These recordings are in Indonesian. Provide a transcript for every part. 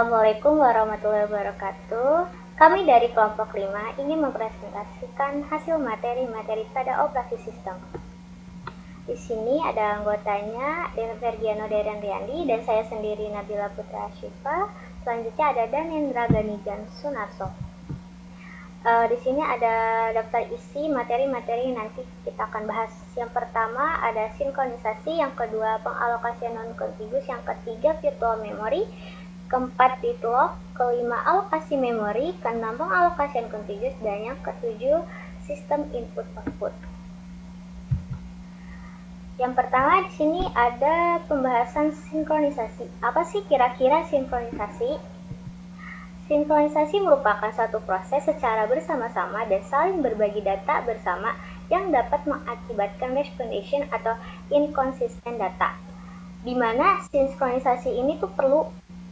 Assalamualaikum warahmatullahi wabarakatuh. Kami dari kelompok 5 ingin mempresentasikan hasil materi-materi pada operasi sistem. Di sini ada anggotanya, Fergiano Deren Riandi, dan saya sendiri Nabila Putra Syifa. Selanjutnya ada Danendra Ganijan Sunarso. Di sini ada daftar isi materi-materi yang nanti kita akan bahas. Yang pertama ada sinkronisasi, yang kedua pengalokasian non-kontigus, yang ketiga virtual memory, keempat deadlock, kelima alokasi memori, keenam pengalokasian kontigus, dan yang ketujuh sistem input output. Yang pertama di sini ada pembahasan sinkronisasi. Apa sih kira-kira sinkronisasi? Sinkronisasi merupakan suatu proses secara bersama-sama dan saling berbagi data bersama yang dapat mengakibatkan miscondition atau inconsistent data. Di mana sinkronisasi ini tuh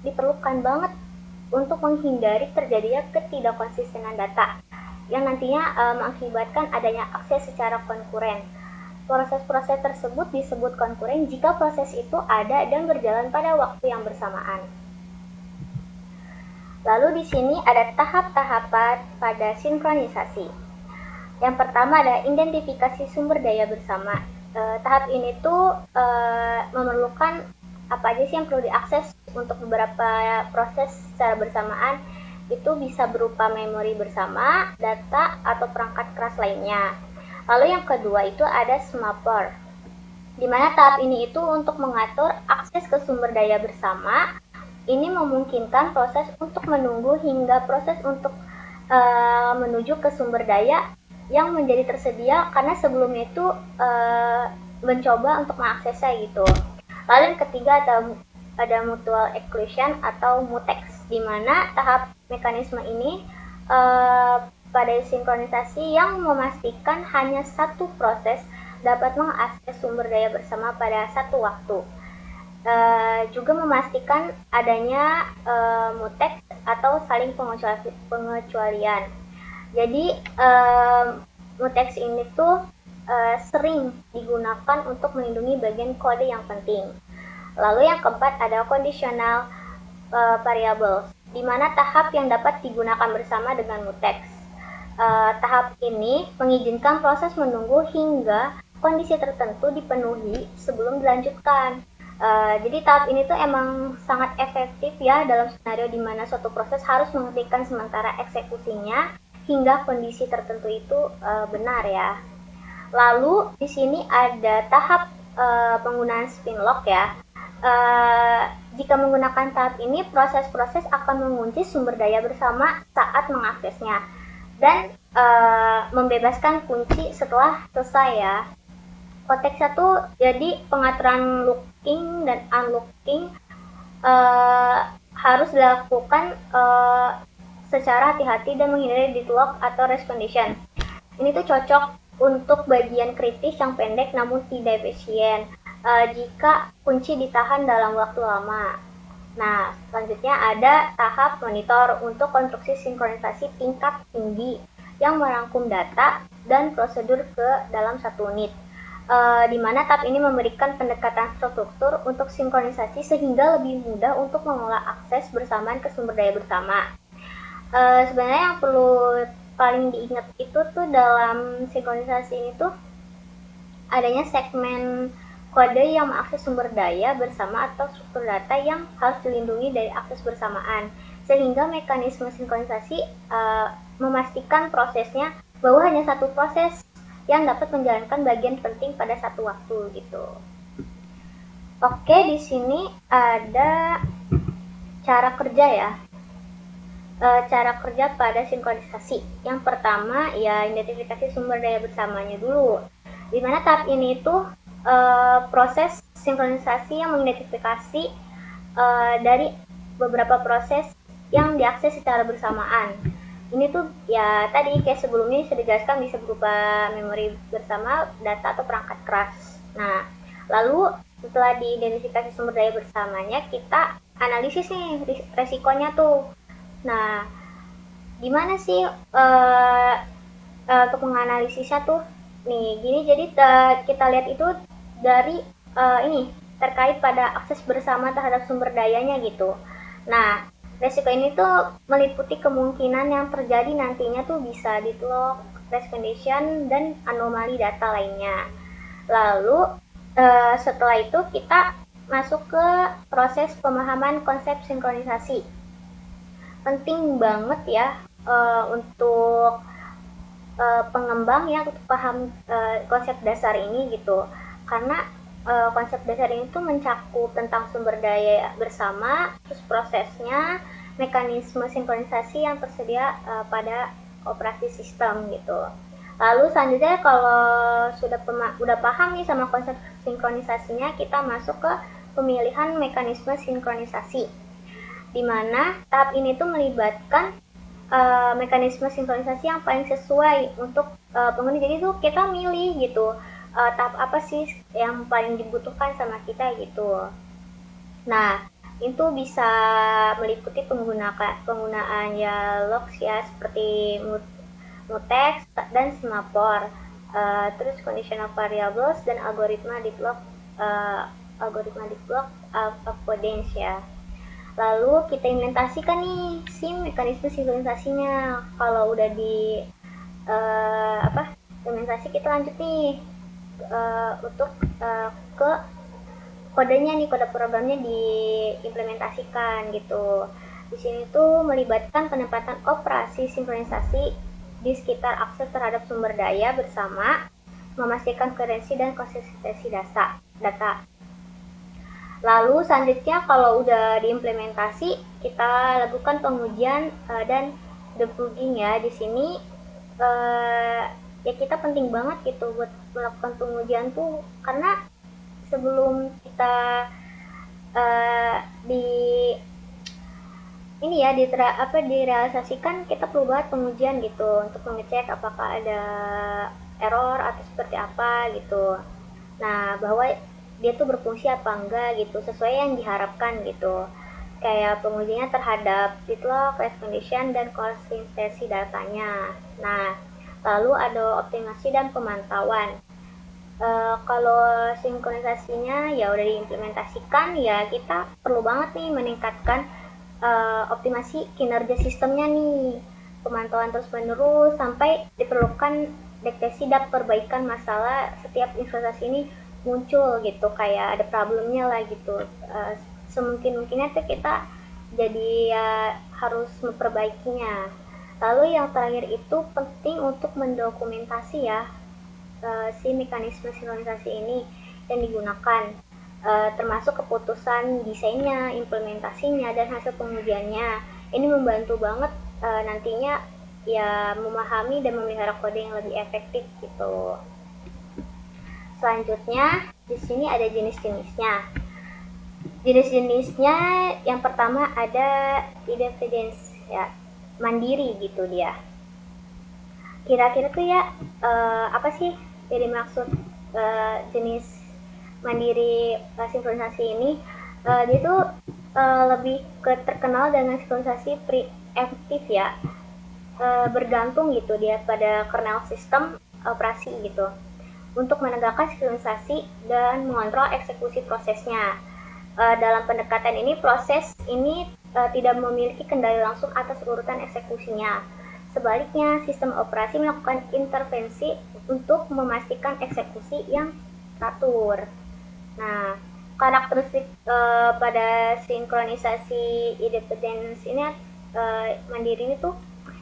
diperlukan banget untuk menghindari terjadinya ketidakkonsistenan data yang nantinya mengakibatkan adanya akses secara konkuren. Proses-proses tersebut disebut konkuren jika proses itu ada dan berjalan pada waktu yang bersamaan. Lalu di sini ada tahap-tahapan pada sinkronisasi. Yang pertama ada identifikasi sumber daya bersama. Tahap ini tuh memerlukan apa aja sih yang perlu diakses untuk beberapa proses secara bersamaan. Itu bisa berupa memori bersama, data, atau perangkat keras lainnya. Lalu yang kedua itu ada SMAPR, di mana tahap ini itu untuk mengatur akses ke sumber daya bersama. Ini memungkinkan proses untuk menunggu hingga proses untuk menuju ke sumber daya yang menjadi tersedia karena sebelumnya itu mencoba untuk mengaksesnya gitu. Lalu yang ketiga ada mutual exclusion atau mutex, di mana tahap mekanisme ini pada sinkronisasi yang memastikan hanya satu proses dapat mengakses sumber daya bersama pada satu waktu. Juga memastikan adanya mutex atau saling pengecualian. Jadi mutex ini tuh sering digunakan untuk melindungi bagian kode yang penting. Lalu yang keempat ada conditional variables, di mana tahap yang dapat digunakan bersama dengan mutex. Tahap ini mengizinkan proses menunggu hingga kondisi tertentu dipenuhi sebelum dilanjutkan. Jadi tahap ini tuh emang sangat efektif ya dalam skenario di mana suatu proses harus menghentikan sementara eksekusinya hingga kondisi tertentu itu benar ya. Lalu di sini ada tahap penggunaan spin lock ya. Jika menggunakan tahap ini, proses-proses akan mengunci sumber daya bersama saat mengaksesnya dan membebaskan kunci setelah selesai ya. Konteksnya tuh jadi pengaturan looking dan unlooking harus dilakukan secara hati-hati dan menghindari deadlock atau race condition. Ini tuh cocok untuk bagian kritis yang pendek namun tidak efisien jika kunci ditahan dalam waktu lama. Nah, selanjutnya ada tahap monitor untuk konstruksi sinkronisasi tingkat tinggi yang merangkum data dan prosedur ke dalam satu unit. Di mana tahap ini memberikan pendekatan struktur untuk sinkronisasi sehingga lebih mudah untuk mengelola akses bersamaan ke sumber daya bersama. Sebenarnya yang perlu paling diingat itu tuh dalam sinkronisasi ini tuh adanya segmen kode yang mengakses sumber daya bersama atau struktur data yang harus dilindungi dari akses bersamaan, sehingga mekanisme sinkronisasi memastikan prosesnya bahwa hanya satu proses yang dapat menjalankan bagian penting pada satu waktu gitu. Oke, di sini ada cara kerja ya. Cara kerja pada sinkronisasi. Yang pertama ya identifikasi sumber daya bersamanya dulu. Di mana tahap ini itu proses sinkronisasi yang mengidentifikasi dari beberapa proses yang diakses secara bersamaan. Ini tuh ya tadi kayak sebelumnya sudah dijelaskan bisa berupa memori bersama, data atau perangkat keras. Nah, lalu setelah diidentifikasi sumber daya bersamanya, kita analisis nih resikonya tuh. Nah, gimana sih untuk menganalisisnya tuh? Nih, gini jadi kita lihat itu dari ini terkait pada akses bersama terhadap sumber dayanya gitu. Nah, Resiko ini tuh meliputi kemungkinan yang terjadi nantinya tuh bisa deadlock, race condition, dan anomali data lainnya. Lalu setelah itu kita masuk ke proses pemahaman konsep sinkronisasi. Penting banget ya untuk pengembang ya untuk paham konsep dasar ini gitu, karena konsep dasar ini tuh mencakup tentang sumber daya bersama, terus prosesnya, mekanisme sinkronisasi yang tersedia pada operasi sistem gitu. Lalu selanjutnya kalau udah paham nih sama konsep sinkronisasinya, kita masuk ke pemilihan mekanisme sinkronisasi, di mana tahap ini tuh melibatkan mekanisme sinkronisasi yang paling sesuai untuk penghuni. Jadi tuh kita milih gitu tahap apa sih yang paling dibutuhkan sama kita gitu. Nah, itu bisa meliputi penggunaan ya logs ya seperti mutex dan semapor, terus conditional variables dan algoritma deep block avoidance ya. Lalu kita implementasikan nih si mekanisme sinkronisasinya. Kalau udah di implementasi, kita lanjut nih untuk ke kodenya nih, kode programnya diimplementasikan gitu. Di sini tuh melibatkan penempatan operasi sinkronisasi di sekitar akses terhadap sumber daya bersama, memastikan koherensi dan konsistensi data. Lalu selanjutnya kalau udah diimplementasi, kita lakukan pengujian dan debugging ya. Di sini ya kita penting banget gitu buat melakukan pengujian tuh, karena sebelum kita di ini ya direalisasikan, kita perlu banget pengujian gitu untuk mengecek apakah ada error atau seperti apa gitu. Nah, bahwa dia tuh berfungsi apa enggak gitu, sesuai yang diharapkan gitu. Kayak pengujinya terhadap deadlock, race condition, dan konsistensi datanya. Nah, lalu ada optimasi dan pemantauan. Kalau sinkronisasinya ya udah diimplementasikan, ya kita perlu banget nih meningkatkan optimasi kinerja sistemnya nih, pemantauan terus menerus sampai diperlukan deteksi dan perbaikan masalah setiap investasi ini muncul gitu, kayak ada problemnya lah gitu. Semungkin-mungkinnya tuh kita jadi ya harus memperbaikinya. Lalu yang terakhir itu penting untuk mendokumentasi ya si mekanisme sinkronisasi ini yang digunakan, termasuk keputusan desainnya, implementasinya, dan hasil pengujiannya. Ini membantu banget nantinya ya memahami dan memelihara kode yang lebih efektif gitu. Selanjutnya di sini ada jenis-jenisnya. Jenis-jenisnya yang pertama ada independence ya, mandiri gitu dia. Kira-kira tuh ya apa sih jadi maksud jenis mandiri sinkronisasi ini? Dia tuh lebih terkenal dengan sinkronisasi preemptif ya, bergantung gitu dia pada kernel sistem operasi gitu, untuk menegakkan sinkronisasi dan mengontrol eksekusi prosesnya. Dalam pendekatan ini, proses ini tidak memiliki kendali langsung atas urutan eksekusinya. Sebaliknya, sistem operasi melakukan intervensi untuk memastikan eksekusi yang teratur. Nah, karakteristik pada sinkronisasi independence ini mandiri ini tuh,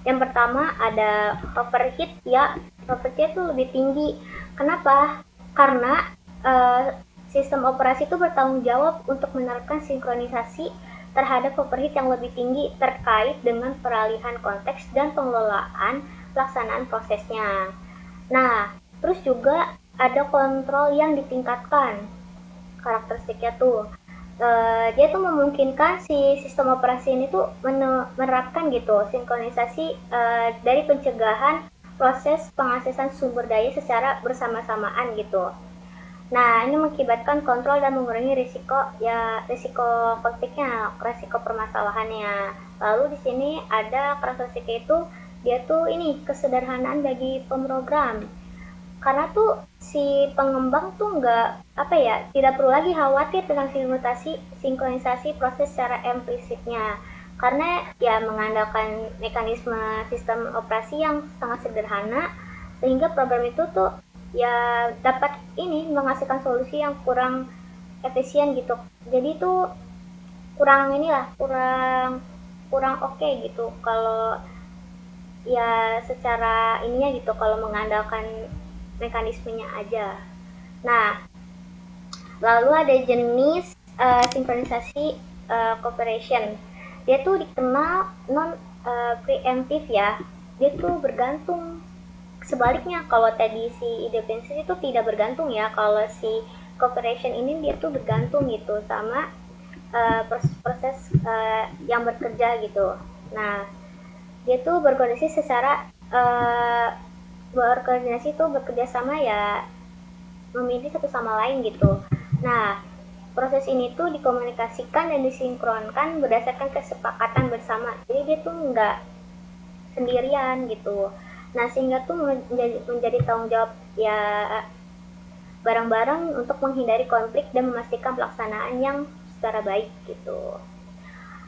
yang pertama ada overheat ya, overheat itu lebih tinggi. Kenapa? Karena sistem operasi itu bertanggung jawab untuk menerapkan sinkronisasi terhadap overheat yang lebih tinggi terkait dengan peralihan konteks dan pengelolaan pelaksanaan prosesnya. Nah, terus juga ada kontrol yang ditingkatkan. Karakteristiknya tuh dia tuh memungkinkan si sistem operasi ini tuh menerapkan gitu sinkronisasi dari pencegahan proses pengaksesan sumber daya secara bersama-samaan gitu. Nah, ini mengakibatkan kontrol dan mengurangi risiko konfliknya, risiko permasalahannya. Lalu di sini ada karakteristik itu, dia tuh ini kesederhanaan bagi pemrogram. Karena tuh si pengembang tuh tidak perlu lagi khawatir tentang sinkronisasi proses secara implisitnya. karena ya mengandalkan mekanisme sistem operasi yang sangat sederhana, sehingga program itu tuh ya dapat ini menghasilkan solusi yang kurang efisien gitu. Jadi tuh kurang inilah, kurang kurang oke gitu kalau ya secara ininya gitu, kalau mengandalkan mekanismenya aja. Nah, lalu ada jenis sinkronisasi cooperation. Dia tuh dikenal non preemptif ya. Dia tuh bergantung. Sebaliknya kalau tadi si independence itu tidak bergantung ya. Kalau si cooperation ini dia tuh bergantung gitu sama proses-proses yang bekerja gitu. Nah, dia tuh berkoordinasi secara berkoordinasi tuh bekerja sama ya, memilih satu sama lain gitu. Nah, proses ini tuh dikomunikasikan dan disinkronkan berdasarkan kesepakatan bersama. Jadi dia tuh nggak sendirian gitu. Nah, sehingga tuh menjadi tanggung jawab ya bareng-bareng untuk menghindari konflik dan memastikan pelaksanaan yang secara baik gitu.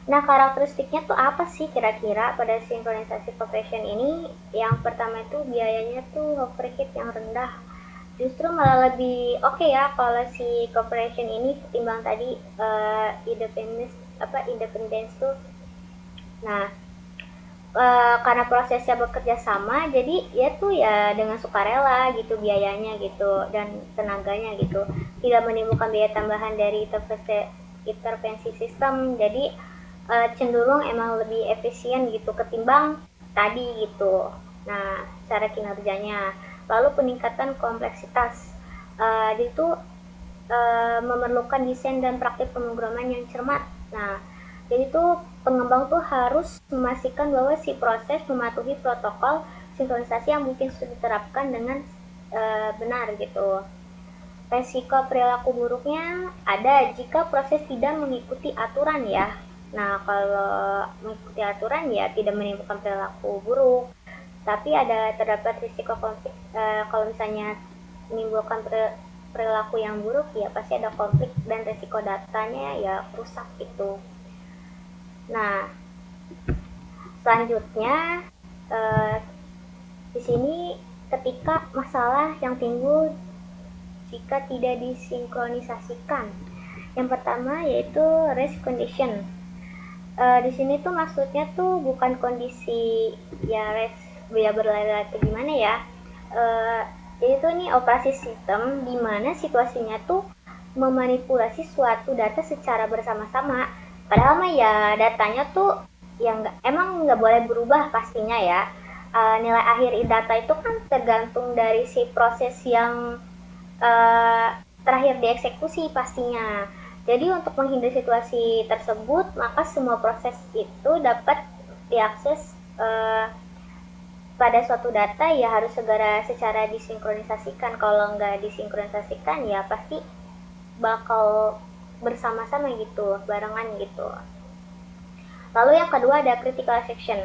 Nah, karakteristiknya tuh apa sih kira-kira pada sinkronisasi cooperation ini? Yang pertama itu biayanya tuh overhead yang rendah. Justru malah lebih oke ya kalau si cooperation ini ketimbang tadi independence tuh. Nah, karena prosesnya bekerja sama, jadi ya tuh ya dengan sukarela gitu biayanya gitu dan tenaganya gitu. Tidak menimbulkan biaya tambahan dari intervensi sistem. Jadi cenderung emang lebih efisien gitu ketimbang tadi gitu. Nah, cara kinerjanya. Lalu peningkatan kompleksitas. Itu memerlukan desain dan praktik pemrograman yang cermat. Nah, jadi tuh pengembang tuh harus memastikan bahwa si proses mematuhi protokol sinkronisasi yang mungkin sudah diterapkan dengan benar gitu. Resiko perilaku buruknya ada jika proses tidak mengikuti aturan ya. Nah, kalau mengikuti aturan ya tidak menimbulkan perilaku buruk. Tapi terdapat risiko konflik kalau misalnya menimbulkan perilaku yang buruk ya pasti ada konflik dan risiko datanya ya rusak gitu. Nah, selanjutnya eh, di sini ketika masalah yang timbul jika tidak disinkronisasikan. Yang pertama yaitu race condition. Di sini tuh maksudnya tuh bukan kondisi ya race ya berlari atau gimana ya. Jadi tuh ini operasi sistem di mana situasinya tuh memanipulasi suatu data secara bersama-sama. Padahal mah ya datanya tuh yang emang nggak boleh berubah pastinya ya. Nilai akhir data itu kan tergantung dari si proses yang uh, terakhir dieksekusi pastinya. Jadi untuk menghindari situasi tersebut, maka semua proses itu dapat diakses pada suatu data ya harus segera secara disinkronisasikan. Kalau nggak disinkronisasikan ya pasti bakal bersama-sama gitu, barengan gitu. Lalu yang kedua ada critical section.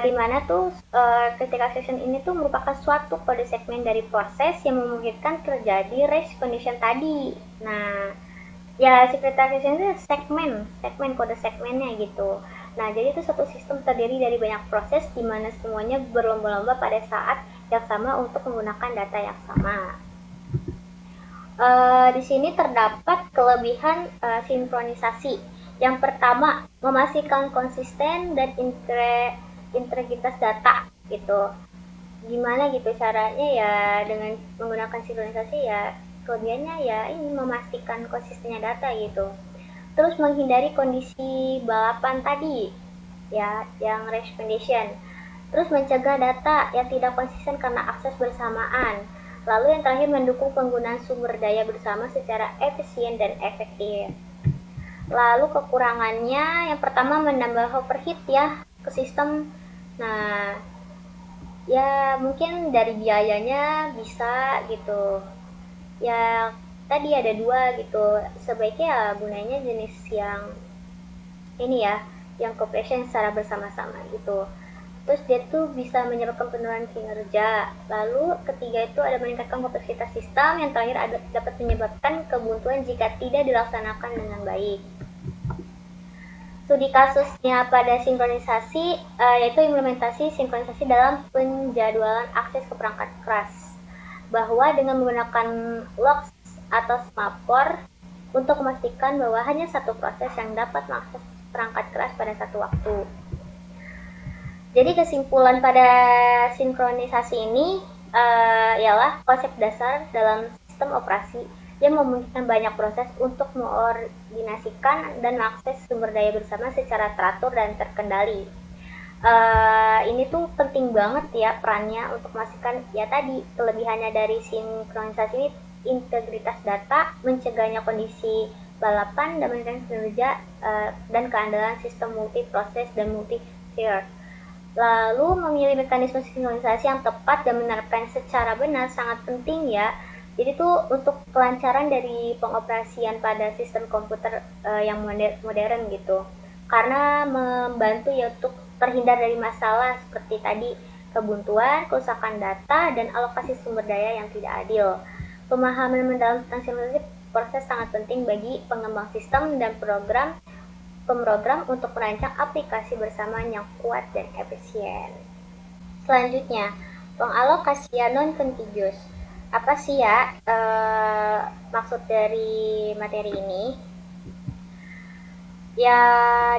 Di mana tuh critical section ini tuh merupakan suatu kode segmen dari proses yang memungkinkan terjadi race condition tadi. Nah, ya si critical section itu segmen kode segmennya gitu. Nah, jadi itu suatu sistem terdiri dari banyak proses di mana semuanya berlomba-lomba pada saat yang sama untuk menggunakan data yang sama. Di sini terdapat kelebihan sinkronisasi. Yang pertama, memastikan konsisten dan integritas data gitu. Gimana gitu caranya ya dengan menggunakan sinkronisasi ya kelebihannya ya ini memastikan konsistennya data gitu. Terus menghindari kondisi balapan tadi ya yang race condition. Terus mencegah data yang tidak konsisten karena akses bersamaan. Lalu yang terakhir mendukung penggunaan sumber daya bersama secara efisien dan efektif. Lalu kekurangannya yang pertama menambah overheat ya ke sistem. Nah, ya mungkin dari biayanya bisa gitu. Ya tadi ada dua gitu. Sebaiknya ya gunanya jenis yang ini ya, yang cooperation secara bersama-sama gitu. Terus dia tuh bisa menyebabkan penurunan kinerja. Lalu ketiga itu ada meningkatkan kompleksitas sistem. Yang terakhir dapat menyebabkan kebuntuan jika tidak dilaksanakan dengan baik. Studi kasusnya pada sinkronisasi yaitu implementasi sinkronisasi dalam penjadwalan akses ke perangkat keras, bahwa dengan menggunakan locks atau semaphore untuk memastikan bahwa hanya satu proses yang dapat mengakses perangkat keras pada satu waktu. Jadi kesimpulan pada sinkronisasi ini ialah konsep dasar dalam sistem operasi yang memungkinkan banyak proses untuk mengordinasikan dan mengakses sumber daya bersama secara teratur dan terkendali. Ini tuh penting banget ya perannya untuk memastikan ya tadi kelebihannya dari sinkronisasi ini, integritas data, mencegahnya kondisi balapan, dan meningkatkan kinerja dan keandalan sistem multiproses dan multi-tier. Lalu memilih mekanisme sinkronisasi yang tepat dan menerapkan secara benar sangat penting ya. Jadi tuh untuk kelancaran dari pengoperasian pada sistem komputer yang modern gitu. Karena membantu ya untuk terhindar dari masalah seperti tadi kebuntuan, kerusakan data, dan alokasi sumber daya yang tidak adil. Pemahaman mendalam tentang sinkronisasi proses sangat penting bagi pengembang sistem dan pemrogram untuk merancang aplikasi bersama yang kuat dan efisien. Selanjutnya, pengalokasian non-contiguous. Apa sih ya maksud dari materi ini? Ya,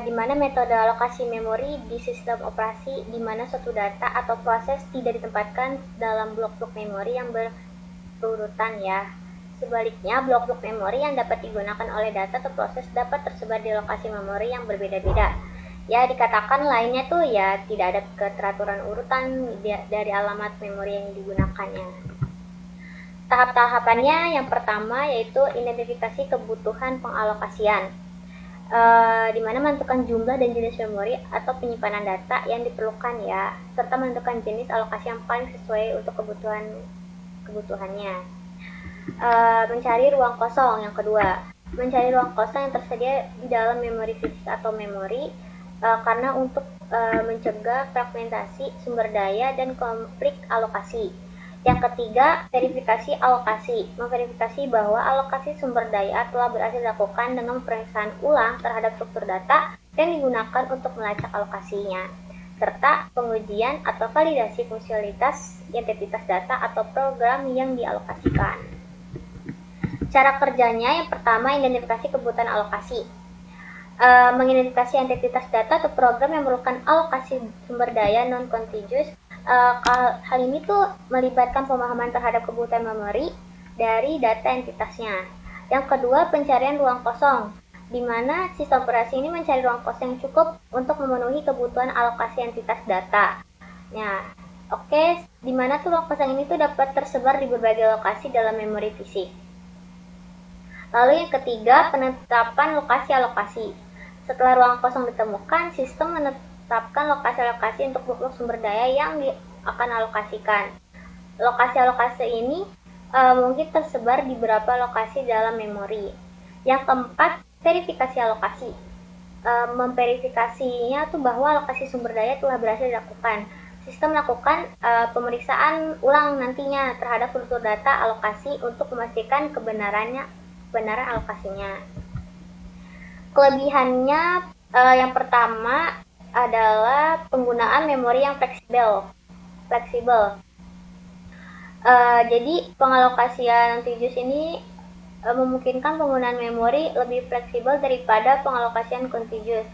dimana metode alokasi memori di sistem operasi di mana suatu data atau proses tidak ditempatkan dalam blok-blok memori yang berurutan ya. Sebaliknya, blok-blok memori yang dapat digunakan oleh data atau proses dapat tersebar di lokasi memori yang berbeda-beda. Ya, dikatakan lainnya tuh ya tidak ada keteraturan urutan dari alamat memori yang digunakannya. Tahap-tahapannya yang pertama yaitu identifikasi kebutuhan pengalokasian, di mana menentukan jumlah dan jenis memori atau penyimpanan data yang diperlukan ya, serta menentukan jenis alokasi yang paling sesuai untuk kebutuhannya. Mencari ruang kosong yang kedua, mencari ruang kosong yang tersedia di dalam memori fisik atau memori karena untuk mencegah fragmentasi sumber daya dan konflik alokasi. Yang ketiga, verifikasi alokasi, memverifikasi bahwa alokasi sumber daya telah berhasil dilakukan dengan pemeriksaan ulang terhadap struktur data yang digunakan untuk melacak alokasinya, serta pengujian atau validasi fungsionalitas identitas data atau program yang dialokasikan. Cara kerjanya yang pertama, identifikasi kebutuhan alokasi. Mengidentifikasi identitas data atau program yang memerlukan alokasi sumber daya non-contiguous. Hal ini tuh melibatkan pemahaman terhadap kebutuhan memori dari data entitasnya. Yang kedua, pencarian ruang kosong, di mana sistem operasi ini mencari ruang kosong yang cukup untuk memenuhi kebutuhan alokasi entitas data. Nah, oke, di mana tuh ruang kosong ini tuh dapat tersebar di berbagai lokasi dalam memori fisik. Lalu yang ketiga, penetapan lokasi alokasi. Setelah ruang kosong ditemukan, sistem menetapkan lokasi-lokasi untuk blok-blok sumber daya yang akan alokasikan. Lokasi-lokasi ini mungkin tersebar di beberapa lokasi dalam memori. Yang keempat, verifikasi alokasi. Memverifikasinya tuh bahwa alokasi sumber daya telah berhasil dilakukan. Sistem melakukan pemeriksaan ulang nantinya terhadap struktur data alokasi untuk memastikan kebenaran alokasinya. Kelebihannya yang pertama adalah penggunaan memori yang fleksibel. Jadi pengalokasian contiguous ini memungkinkan penggunaan memori lebih fleksibel daripada pengalokasian contiguous.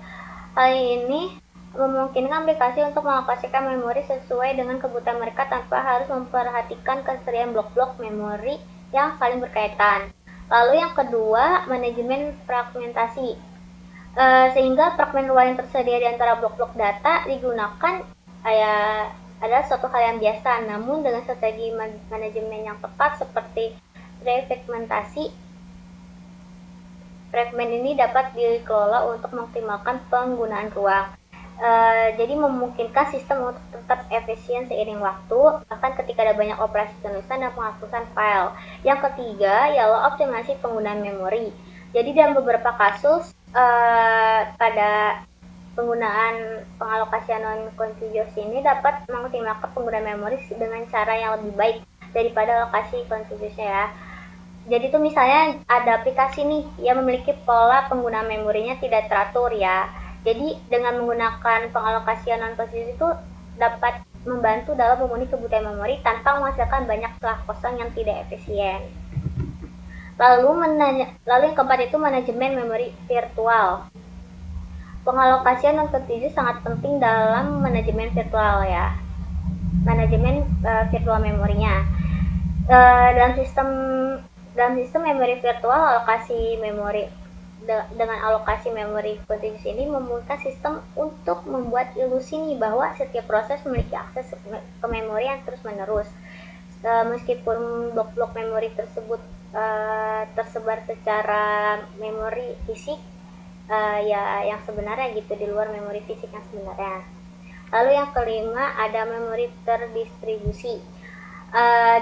Hal ini memungkinkan aplikasi untuk mengalokasikan memori sesuai dengan kebutuhan mereka tanpa harus memperhatikan ketersediaan blok-blok memori yang saling berkaitan. Lalu yang kedua, manajemen fragmentasi. Sehingga fragmen ruang yang tersedia di antara blok-blok data digunakan adalah suatu hal yang biasa, namun dengan strategi manajemen yang tepat seperti refragmentasi, fragmen ini dapat dikelola untuk mengoptimalkan penggunaan ruang. Jadi memungkinkan sistem untuk tetap efisien seiring waktu, bahkan ketika ada banyak operasi penulisan dan penghapusan file. Yang ketiga ialah optimasi penggunaan memori. Jadi dalam beberapa kasus pada penggunaan pengalokasian non-contiguous ini dapat mengoptimalkan penggunaan memori dengan cara yang lebih baik daripada alokasi contiguousnya ya. Jadi tuh misalnya ada aplikasi nih yang memiliki pola penggunaan memorinya tidak teratur ya. Jadi dengan menggunakan pengalokasian non-konsisten itu dapat membantu dalam memenuhi kebutuhan memori tanpa menghasilkan banyak celah kosong yang tidak efisien. Lalu yang keempat itu manajemen memori virtual. Pengalokasian non-kontinuous sangat penting dalam manajemen virtual ya. Manajemen virtual memorinya. Dalam sistem memori virtual, dengan alokasi memori kontinuous ini memungkinkan sistem untuk membuat ilusi nih bahwa setiap proses memiliki akses ke memori yang terus-menerus. Meskipun blok-blok memori tersebut tersebar secara memori fisik, ya yang sebenarnya gitu, di luar memori fisik yang sebenarnya. Lalu yang kelima ada memori terdistribusi,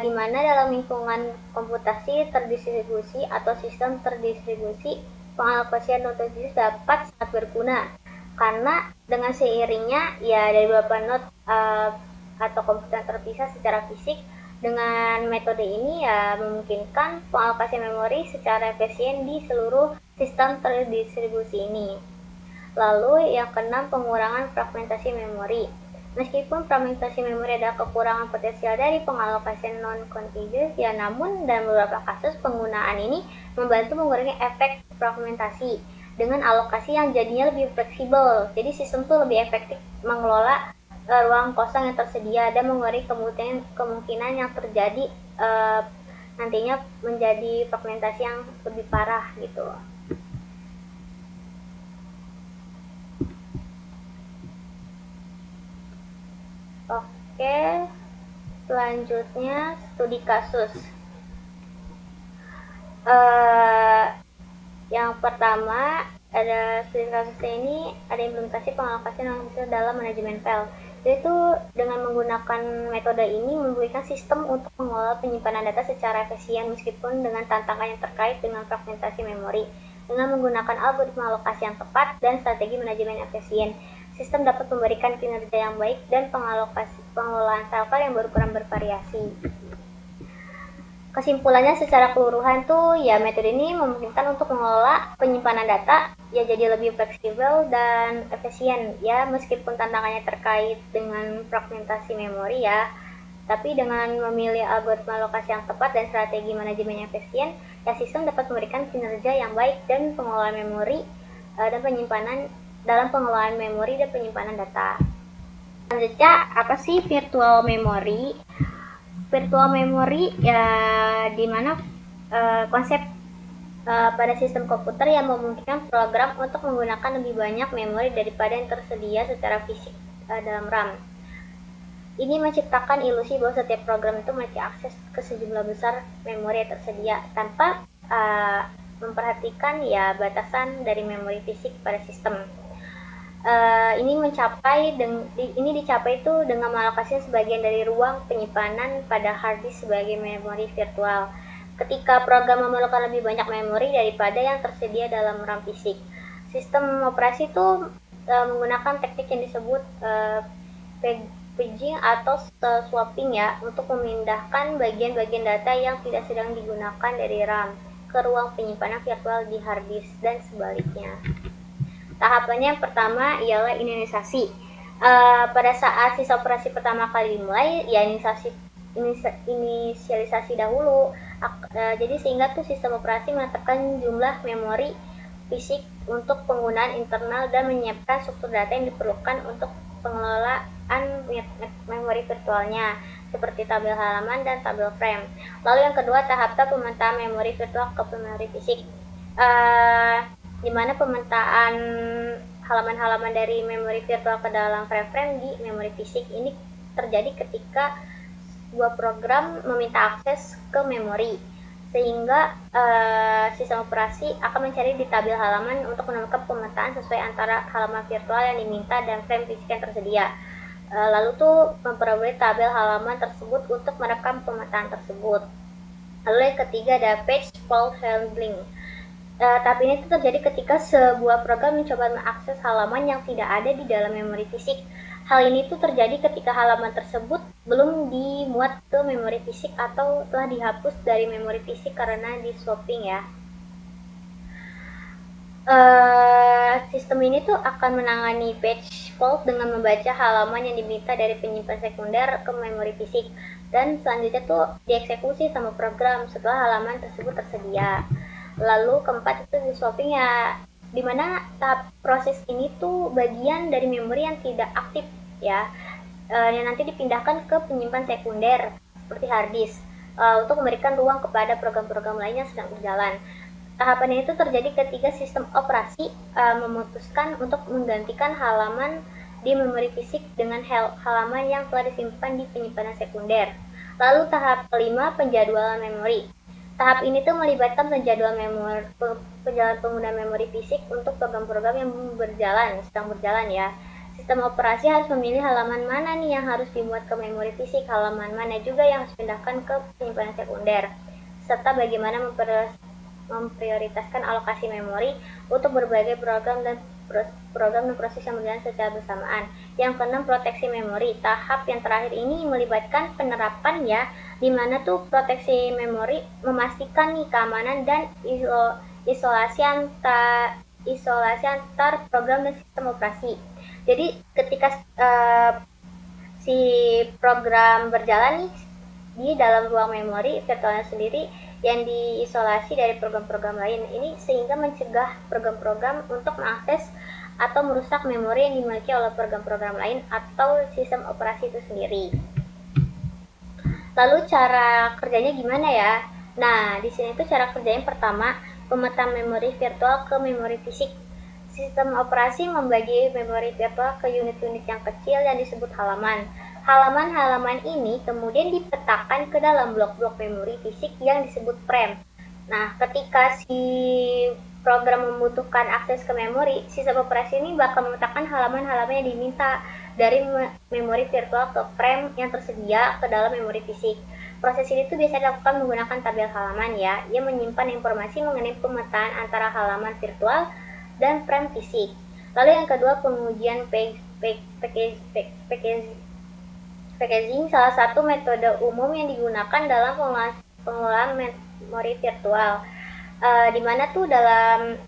di mana dalam lingkungan komputasi terdistribusi atau sistem terdistribusi, pengalokasian non-kontinuous dapat sangat berguna karena dengan seiringnya ya dari beberapa node atau komputer terpisah secara fisik. Dengan metode ini ya memungkinkan pengalokasian memori secara efisien di seluruh sistem terdistribusi ini. Lalu yang keenam, pengurangan fragmentasi memori. Meskipun fragmentasi memori adalah kekurangan potensial dari pengalokasian non-kontinuous, ya namun dalam beberapa kasus penggunaan ini membantu mengurangi efek fragmentasi dengan alokasi yang jadinya lebih fleksibel. Jadi sistem tuh lebih efektif mengelola ruang kosong yang tersedia dan mengurangi kemungkinan yang terjadi nantinya menjadi fragmentasi yang lebih parah gitu. Oke, selanjutnya studi kasus. Yang pertama ada studi kasusnya ini ada implementasi pengalokasian non-kontinuous dalam manajemen file. Yaitu dengan menggunakan metode ini memberikan sistem untuk mengelola penyimpanan data secara efisien meskipun dengan tantangan yang terkait dengan fragmentasi memori. Dengan menggunakan algoritma alokasi yang tepat dan strategi manajemen efisien, sistem dapat memberikan kinerja yang baik dan pengelolaan file yang berukuran bervariasi. Kesimpulannya secara keseluruhan tuh ya metode ini memungkinkan untuk mengelola penyimpanan data ya jadi lebih fleksibel dan efisien ya, meskipun tantangannya terkait dengan fragmentasi memori ya. Tapi dengan memilih algoritma alokasi yang tepat dan strategi manajemen yang efisien, ya sistem dapat memberikan kinerja yang baik dan pengelolaan memori dan penyimpanan dalam pengelolaan memori dan penyimpanan data. Selanjutnya, apa sih virtual memory? Virtual memory ya dimana konsep pada sistem komputer yang memungkinkan program untuk menggunakan lebih banyak memori daripada yang tersedia secara fisik dalam RAM. Ini menciptakan ilusi bahwa setiap program itu memiliki akses ke sejumlah besar memori yang tersedia tanpa memperhatikan ya batasan dari memori fisik pada sistem. Ini dicapai itu dengan mengalokasikan sebagian dari ruang penyimpanan pada hard disk sebagai memori virtual. Ketika program memerlukan lebih banyak memori daripada yang tersedia dalam RAM fisik, sistem operasi itu menggunakan teknik yang disebut paging atau swapping ya, untuk memindahkan bagian-bagian data yang tidak sedang digunakan dari RAM ke ruang penyimpanan virtual di hard disk dan sebaliknya. Tahapannya yang pertama ialah inisialisasi. Pada saat sisa operasi pertama kali dimulai, ya inisialisasi dahulu. Jadi sehingga tuh sistem operasi menetapkan jumlah memori fisik untuk penggunaan internal dan menyiapkan struktur data yang diperlukan untuk pengelolaan memori virtualnya, seperti tabel halaman dan tabel frame. Lalu yang kedua, tahap pemetaan memori virtual ke memori fisik. Di mana pemetaan halaman-halaman dari memori virtual ke dalam frame-frame di memori fisik ini terjadi ketika sebuah program meminta akses ke memori, sehingga sistem operasi akan mencari di tabel halaman untuk menemukan pemetaan sesuai antara halaman virtual yang diminta dan frame fisik yang tersedia. Lalu tuh memperoleh tabel halaman tersebut untuk merekam pemetaan tersebut. Lalu yang ketiga ada page fault handling. Tahap ini itu terjadi ketika sebuah program mencoba mengakses halaman yang tidak ada di dalam memori fisik. Hal ini tuh terjadi ketika halaman tersebut belum dimuat ke memori fisik atau telah dihapus dari memori fisik karena di swapping ya. Sistem ini tuh akan menangani page fault dengan membaca halaman yang diminta dari penyimpan sekunder ke memori fisik, dan selanjutnya tuh dieksekusi sama program setelah halaman tersebut tersedia. Lalu keempat itu di swapping ya, dimana tahap proses ini tuh bagian dari memori yang tidak aktif ya, yang nanti dipindahkan ke penyimpan sekunder seperti hard disk, untuk memberikan ruang kepada program-program lain yang sedang berjalan. Tahapan itu terjadi ketika sistem operasi memutuskan untuk menggantikan halaman di memori fisik dengan halaman yang telah disimpan di penyimpanan sekunder. Lalu tahap kelima, penjadwalan memori. Tahap ini tuh melibatkan penjadwalan penggunaan memori fisik untuk program-program yang sedang berjalan ya. Sistem operasi harus memilih halaman mana nih yang harus dimuat ke memori fisik, halaman mana juga yang harus dipindahkan ke penyimpanan sekunder, serta bagaimana memprioritaskan alokasi memori untuk berbagai program dan proses yang berjalan secara bersamaan. Yang keenam, proteksi memori. Tahap yang terakhir ini melibatkan penerapan ya, di mana tuh proteksi memori memastikan nih keamanan dan isolasi antar program dan sistem operasi. Jadi ketika si program berjalan nih di dalam ruang memori virtualnya sendiri yang diisolasi dari program-program lain ini, sehingga mencegah program-program untuk mengakses atau merusak memori yang dimiliki oleh program-program lain atau sistem operasi itu sendiri. Lalu cara kerjanya gimana ya? Nah, di sini tuh cara kerjanya pertama, pemetaan memori virtual ke memori fisik. Sistem operasi membagi memori virtual ke unit-unit yang kecil yang disebut halaman. Halaman-halaman ini kemudian dipetakan ke dalam blok-blok memori fisik yang disebut frame. Nah, ketika si program membutuhkan akses ke memori, sistem operasi ini bakal memetakan halaman-halaman yang diminta dari memori virtual ke frame yang tersedia ke dalam memori fisik. Proses ini tuh biasa dilakukan menggunakan tabel halaman ya, yang menyimpan informasi mengenai pemetaan antara halaman virtual dan frame fisik. Lalu yang kedua, pengujian packaging, salah satu metode umum yang digunakan dalam pengelolaan memori virtual, di mana tuh dalam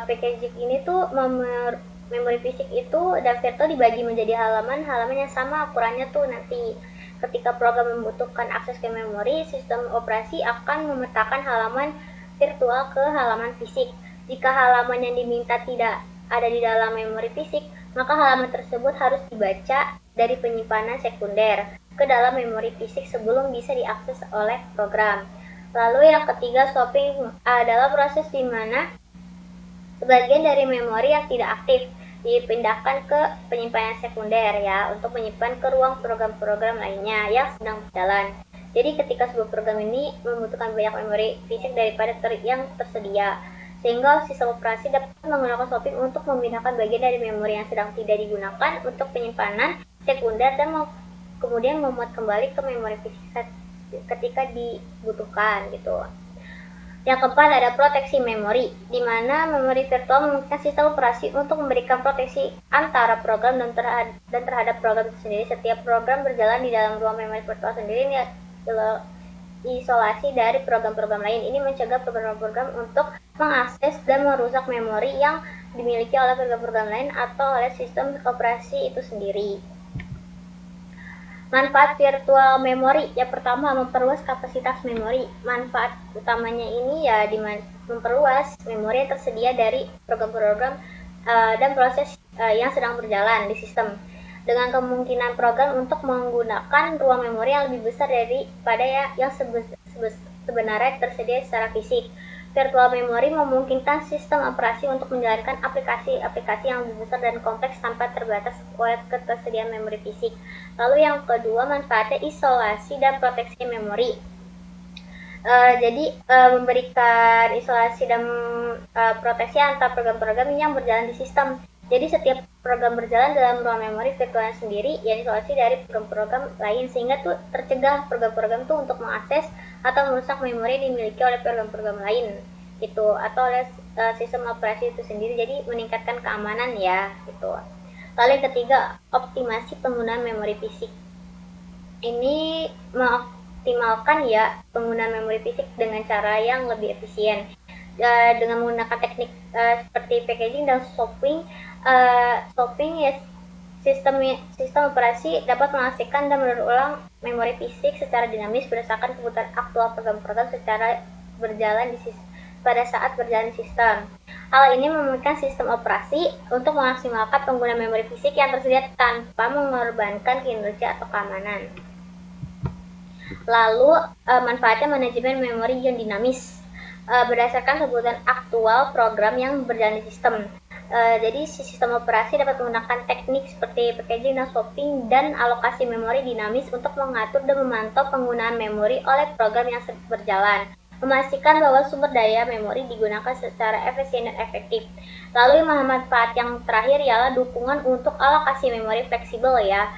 packaging ini tuh memori fisik itu dan virtual dibagi menjadi halaman-halaman yang sama ukurannya tuh. Nanti ketika program membutuhkan akses ke memori, sistem operasi akan memetakan halaman virtual ke halaman fisik. Jika halaman yang diminta tidak ada di dalam memori fisik, maka halaman tersebut harus dibaca dari penyimpanan sekunder ke dalam memori fisik sebelum bisa diakses oleh program. Lalu yang ketiga, swapping adalah proses di mana sebagian dari memori yang tidak aktif dipindahkan ke penyimpanan sekunder ya, untuk menyimpan ke ruang program-program lainnya yang sedang berjalan. Jadi ketika sebuah program ini membutuhkan banyak memori fisik daripada yang tersedia, sehingga sistem operasi dapat menggunakan swapping untuk memindahkan bagian dari memori yang sedang tidak digunakan untuk penyimpanan sekunder dan kemudian memuat kembali ke memori fisik ketika dibutuhkan gitu. Yang keempat ada proteksi memori, di mana memori virtual memungkinkan sistem operasi untuk memberikan proteksi antara program dan terhadap program itu sendiri. Setiap program berjalan di dalam ruang memori virtual sendiri ini isolasi dari program-program lain. Ini mencegah program-program untuk mengakses dan merusak memori yang dimiliki oleh program-program lain atau oleh sistem operasi itu sendiri. Manfaat virtual memory, yang pertama memperluas kapasitas memori. Manfaat utamanya ini ya memperluas memori yang tersedia dari program-program dan proses yang sedang berjalan di sistem, dengan kemungkinan program untuk menggunakan ruang memori yang lebih besar daripada yang sebenarnya tersedia secara fisik. Virtual memory memungkinkan sistem operasi untuk menjalankan aplikasi-aplikasi yang lebih besar dan kompleks tanpa terbatas oleh ketersediaan memori fisik. Lalu yang kedua, manfaatnya isolasi dan proteksi memori. Jadi memberikan isolasi dan proteksi antar program-program yang berjalan di sistem. Jadi setiap program berjalan dalam ruang memori virtualnya sendiri yang isolasi dari program-program lain, sehingga tuh tercegah program-program tuh untuk mengakses atau merusak memori yang dimiliki oleh program-program lain gitu, atau oleh sistem operasi itu sendiri. Jadi meningkatkan keamanan ya gitu. Lalu yang ketiga, optimasi penggunaan memori fisik. Ini mengoptimalkan ya penggunaan memori fisik dengan cara yang lebih efisien. dengan menggunakan teknik seperti packaging dan swapping ya, sistem operasi dapat menghasilkan dan mendaur ulang memori fisik secara dinamis berdasarkan kebutuhan aktual program-program secara berjalan pada saat berjalan sistem. Hal ini memungkinkan sistem operasi untuk memaksimalkan penggunaan memori fisik yang tersedia tanpa mengorbankan kinerja atau keamanan. Lalu, manfaatnya manajemen memori yang dinamis berdasarkan kebutuhan aktual program yang berjalan di sistem. Jadi sistem operasi dapat menggunakan teknik seperti packaging dan swapping dan alokasi memori dinamis untuk mengatur dan memantau penggunaan memori oleh program yang berjalan, memastikan bahwa sumber daya memori digunakan secara efisien dan efektif. Lalu manfaat yang terakhir ialah dukungan untuk alokasi memori fleksibel ya.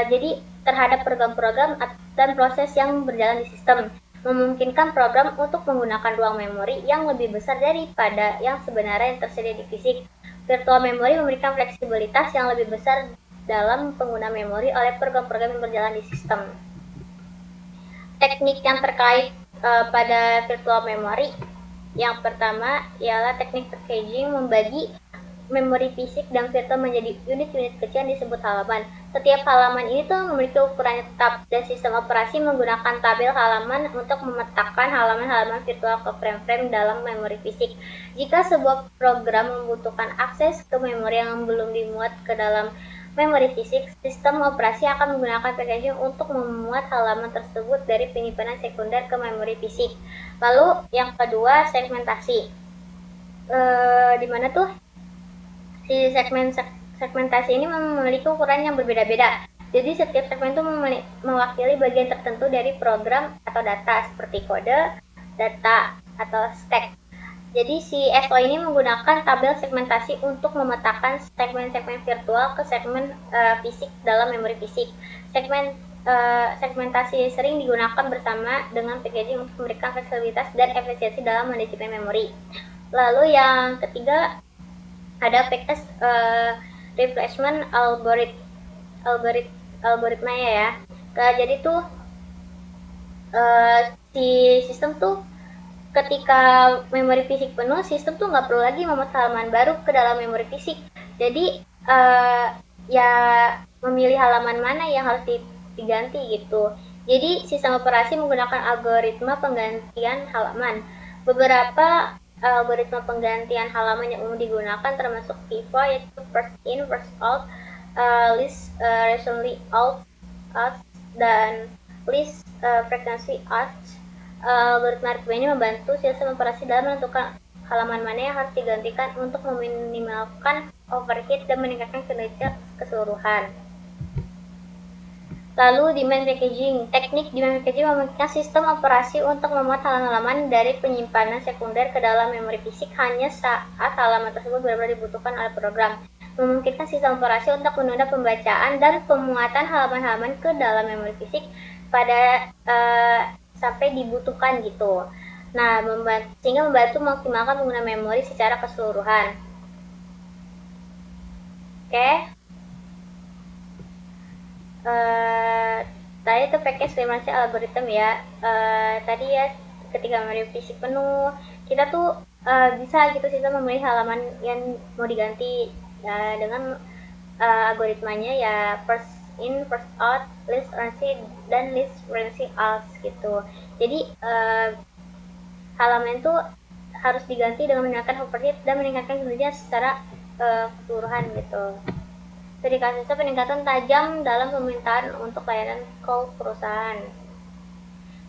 Jadi terhadap program-program dan proses yang berjalan di sistem, memungkinkan program untuk menggunakan ruang memori yang lebih besar daripada yang sebenarnya yang tersedia di fisik. Virtual memory memberikan fleksibilitas yang lebih besar dalam penggunaan memori oleh program-program yang berjalan di sistem. Teknik yang terkait pada virtual memory, yang pertama ialah teknik packaging, membagi memori fisik dan virtual menjadi unit-unit kecil yang disebut halaman. Setiap halaman ini tuh memiliki ukuran tetap dan sistem operasi menggunakan tabel halaman untuk memetakan halaman-halaman virtual ke frame-frame dalam memori fisik. Jika sebuah program membutuhkan akses ke memori yang belum dimuat ke dalam memori fisik, sistem operasi akan menggunakan packaging untuk memuat halaman tersebut dari penyimpanan sekunder ke memori fisik. Lalu yang kedua, segmentasi. Di mana tuh si segmentasi ini memiliki ukuran yang berbeda-beda. Jadi setiap segmen itu mewakili bagian tertentu dari program atau data seperti kode, data, atau stack. Jadi si SO ini menggunakan tabel segmentasi untuk memetakan segmen-segmen virtual ke segmen fisik dalam memori fisik. Segmentasi sering digunakan bersama dengan packaging untuk memberikan fleksibilitas dan efisiensi dalam manajemen memori. Lalu yang ketiga, ada package replacement algoritmanya ya. Jadi tuh si sistem tuh ketika memori fisik penuh, sistem tuh nggak perlu lagi memuat halaman baru ke dalam memori fisik. Jadi ya memilih halaman mana yang harus diganti gitu. Jadi sistem operasi menggunakan algoritma penggantian halaman. Beberapa algoritma penggantian halaman yang umum digunakan termasuk FIFO, yaitu first in, first out, list recently out, dan list frequency out. Algoritma ini membantu sistem operasi dalam menentukan halaman mana yang harus digantikan untuk meminimalkan overhead dan meningkatkan kinerja keseluruhan. Lalu demand packaging. Teknik demand packaging memungkinkan sistem operasi untuk memuat halaman-halaman dari penyimpanan sekunder ke dalam memori fisik hanya saat halaman tersebut benar-benar dibutuhkan oleh program. Memungkinkan sistem operasi untuk menunda pembacaan dan pemuatan halaman-halaman ke dalam memori fisik pada sampai dibutuhkan gitu. Nah, sehingga membantu memaksimalkan penggunaan memori secara keseluruhan. Oke. Tadi itu package replacement algorithm ya. Tadi ya ketika memori fisik penuh, kita tuh bisa gitu sistem memilih halaman yang mau diganti dengan algoritmanya ya first in, first out, list range, dan list range out gitu. Jadi halaman itu harus diganti dengan meningkatkan overhead dan meningkatkan kinerja secara keseluruhan gitu. Studi kasusnya peningkatan tajam dalam permintaan untuk layanan call perusahaan,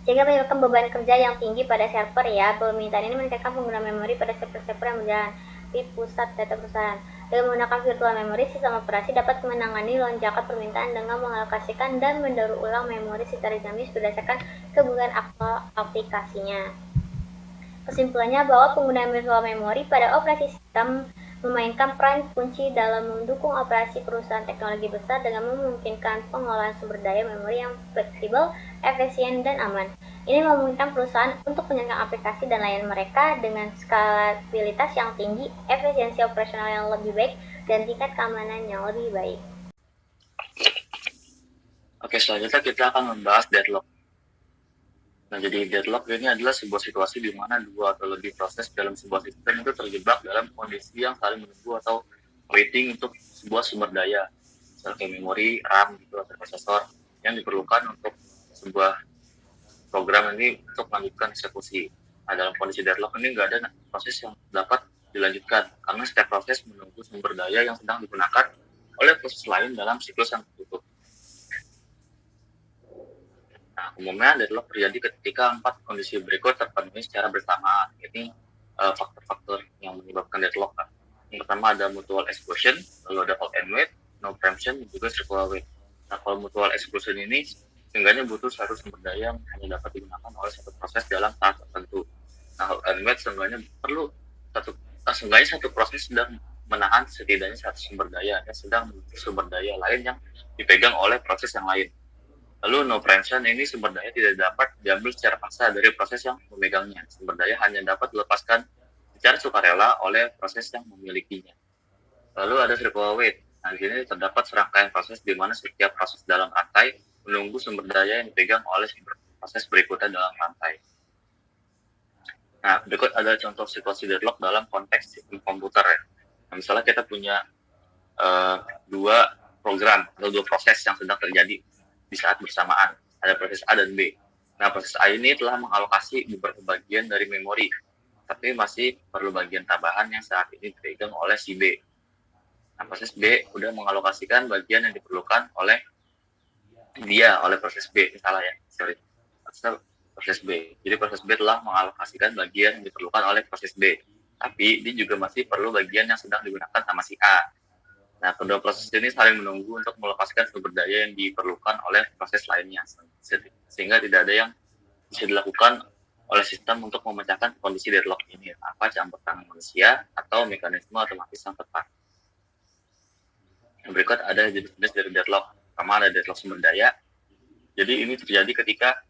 sehingga menyebabkan beban kerja yang tinggi pada server ya. Permintaan ini meningkatkan penggunaan memori pada server-server yang berjalan di pusat data perusahaan. Dengan menggunakan virtual memory, sistem operasi dapat menangani lonjakan permintaan dengan mengalokasikan dan mendaur ulang memori secara dinamis berdasarkan kebutuhan aktual aplikasinya. Kesimpulannya bahwa penggunaan virtual memory pada operasi sistem memainkan peran kunci dalam mendukung operasi perusahaan teknologi besar dengan memungkinkan pengelolaan sumber daya memori yang fleksibel, efisien, dan aman. Ini memungkinkan perusahaan untuk menjalankan aplikasi dan layanan mereka dengan skalabilitas yang tinggi, efisiensi operasional yang lebih baik, dan tingkat keamanan yang lebih baik. Oke, selanjutnya kita akan membahas deadlock. Nah, jadi deadlock ini adalah sebuah situasi di mana dua atau lebih proses dalam sebuah sistem itu terjebak dalam kondisi yang saling menunggu atau waiting untuk sebuah sumber daya, misalnya memori, RAM, gitu, atau prosesor yang diperlukan untuk sebuah program ini untuk melanjutkan eksekusi. Nah, dalam kondisi deadlock ini nggak ada proses yang dapat dilanjutkan karena setiap proses menunggu sumber daya yang sedang digunakan oleh proses lain dalam siklus yang tertutup. Nah, umumnya deadlock terjadi ketika 4 kondisi berikut terpenuhi secara bersamaan. Ini faktor-faktor yang menyebabkan deadlock. Yang pertama ada mutual exclusion, lalu ada hold and wait, no preemption, dan juga circular wait. Nah, kalau mutual exclusion ini seenggaknya butuh satu sumber daya yang hanya dapat digunakan oleh satu proses dalam saat tertentu. Nah, hold and wait seenggaknya perlu satu proses sedang menahan setidaknya satu sumber daya yang sedang menuju sumber daya lain yang dipegang oleh proses yang lain. Lalu no preemption ini sumber daya tidak dapat diambil secara paksa dari proses yang memegangnya. Sumber daya hanya dapat dilepaskan secara sukarela oleh proses yang memilikinya. Lalu ada circular wait. Nah, di sini terdapat serangkaian proses di mana setiap proses dalam rantai menunggu sumber daya yang dipegang oleh proses berikutnya dalam rantai. Nah, berikut ada contoh situasi deadlock dalam konteks sistem komputer. Nah, misalnya kita punya dua program atau dua proses yang sedang terjadi di saat bersamaan. Ada proses A dan B. Nah, proses A ini telah mengalokasi beberapa bagian dari memori, tapi masih perlu bagian tambahan yang saat ini dipegang oleh si B. Nah, proses B udah mengalokasikan bagian yang diperlukan oleh proses B, salah ya, proses B. Jadi proses B telah mengalokasikan bagian yang diperlukan oleh proses B, tapi dia juga masih perlu bagian yang sedang digunakan sama si A. Nah, kedua proses ini saling menunggu untuk melepaskan sumber daya yang diperlukan oleh proses lainnya, sehingga tidak ada yang bisa dilakukan oleh sistem untuk memecahkan kondisi deadlock ini, apa campur tangan manusia atau mekanisme otomatis yang tepat. Yang berikut ada jenis-jenis dari deadlock. Pertama ada deadlock sumber daya. Jadi ini terjadi ketika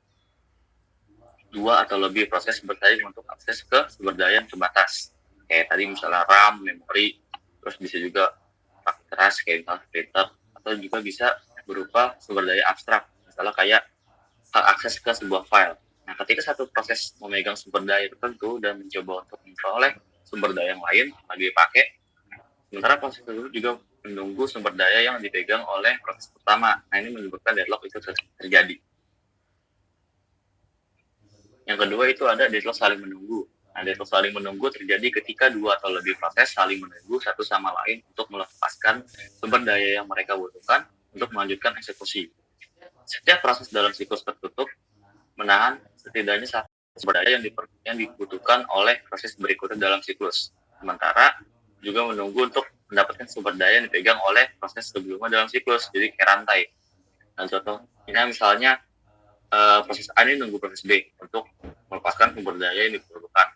dua atau lebih proses bersaing untuk akses ke sumber daya yang terbatas. Kayak tadi misalnya RAM, memori, terus bisa juga keras kayak misalnya printer, atau juga bisa berupa sumber daya abstrak, misalnya kayak akses ke sebuah file. Nah, ketika satu proses memegang sumber daya tertentu dan mencoba untuk memperoleh sumber daya yang lain lagi dipakai, sementara proses tersebut juga menunggu sumber daya yang dipegang oleh proses pertama. Nah, ini menyebabkan deadlock itu terjadi. Yang kedua itu ada deadlock saling menunggu. Nah, deadlock saling menunggu terjadi ketika dua atau lebih proses saling menunggu satu sama lain untuk melepaskan sumber daya yang mereka butuhkan untuk melanjutkan eksekusi. Setiap proses dalam siklus tertutup menahan setidaknya satu sumber daya yang dibutuhkan oleh proses berikutnya dalam siklus. Sementara juga menunggu untuk mendapatkan sumber daya yang dipegang oleh proses sebelumnya dalam siklus, jadi kayak rantai. Nah, contohnya misalnya proses A ini nunggu proses B untuk melepaskan sumber daya yang diperlukan.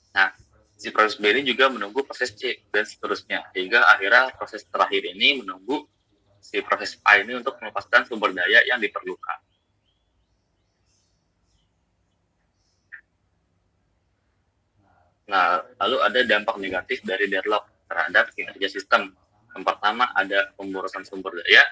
Nah, si proses B ini juga menunggu proses C dan seterusnya, sehingga akhirnya proses terakhir ini menunggu si proses A ini untuk melepaskan sumber daya yang diperlukan. Nah, lalu ada dampak negatif dari deadlock terhadap kinerja sistem. Yang pertama ada pemborosan sumber daya,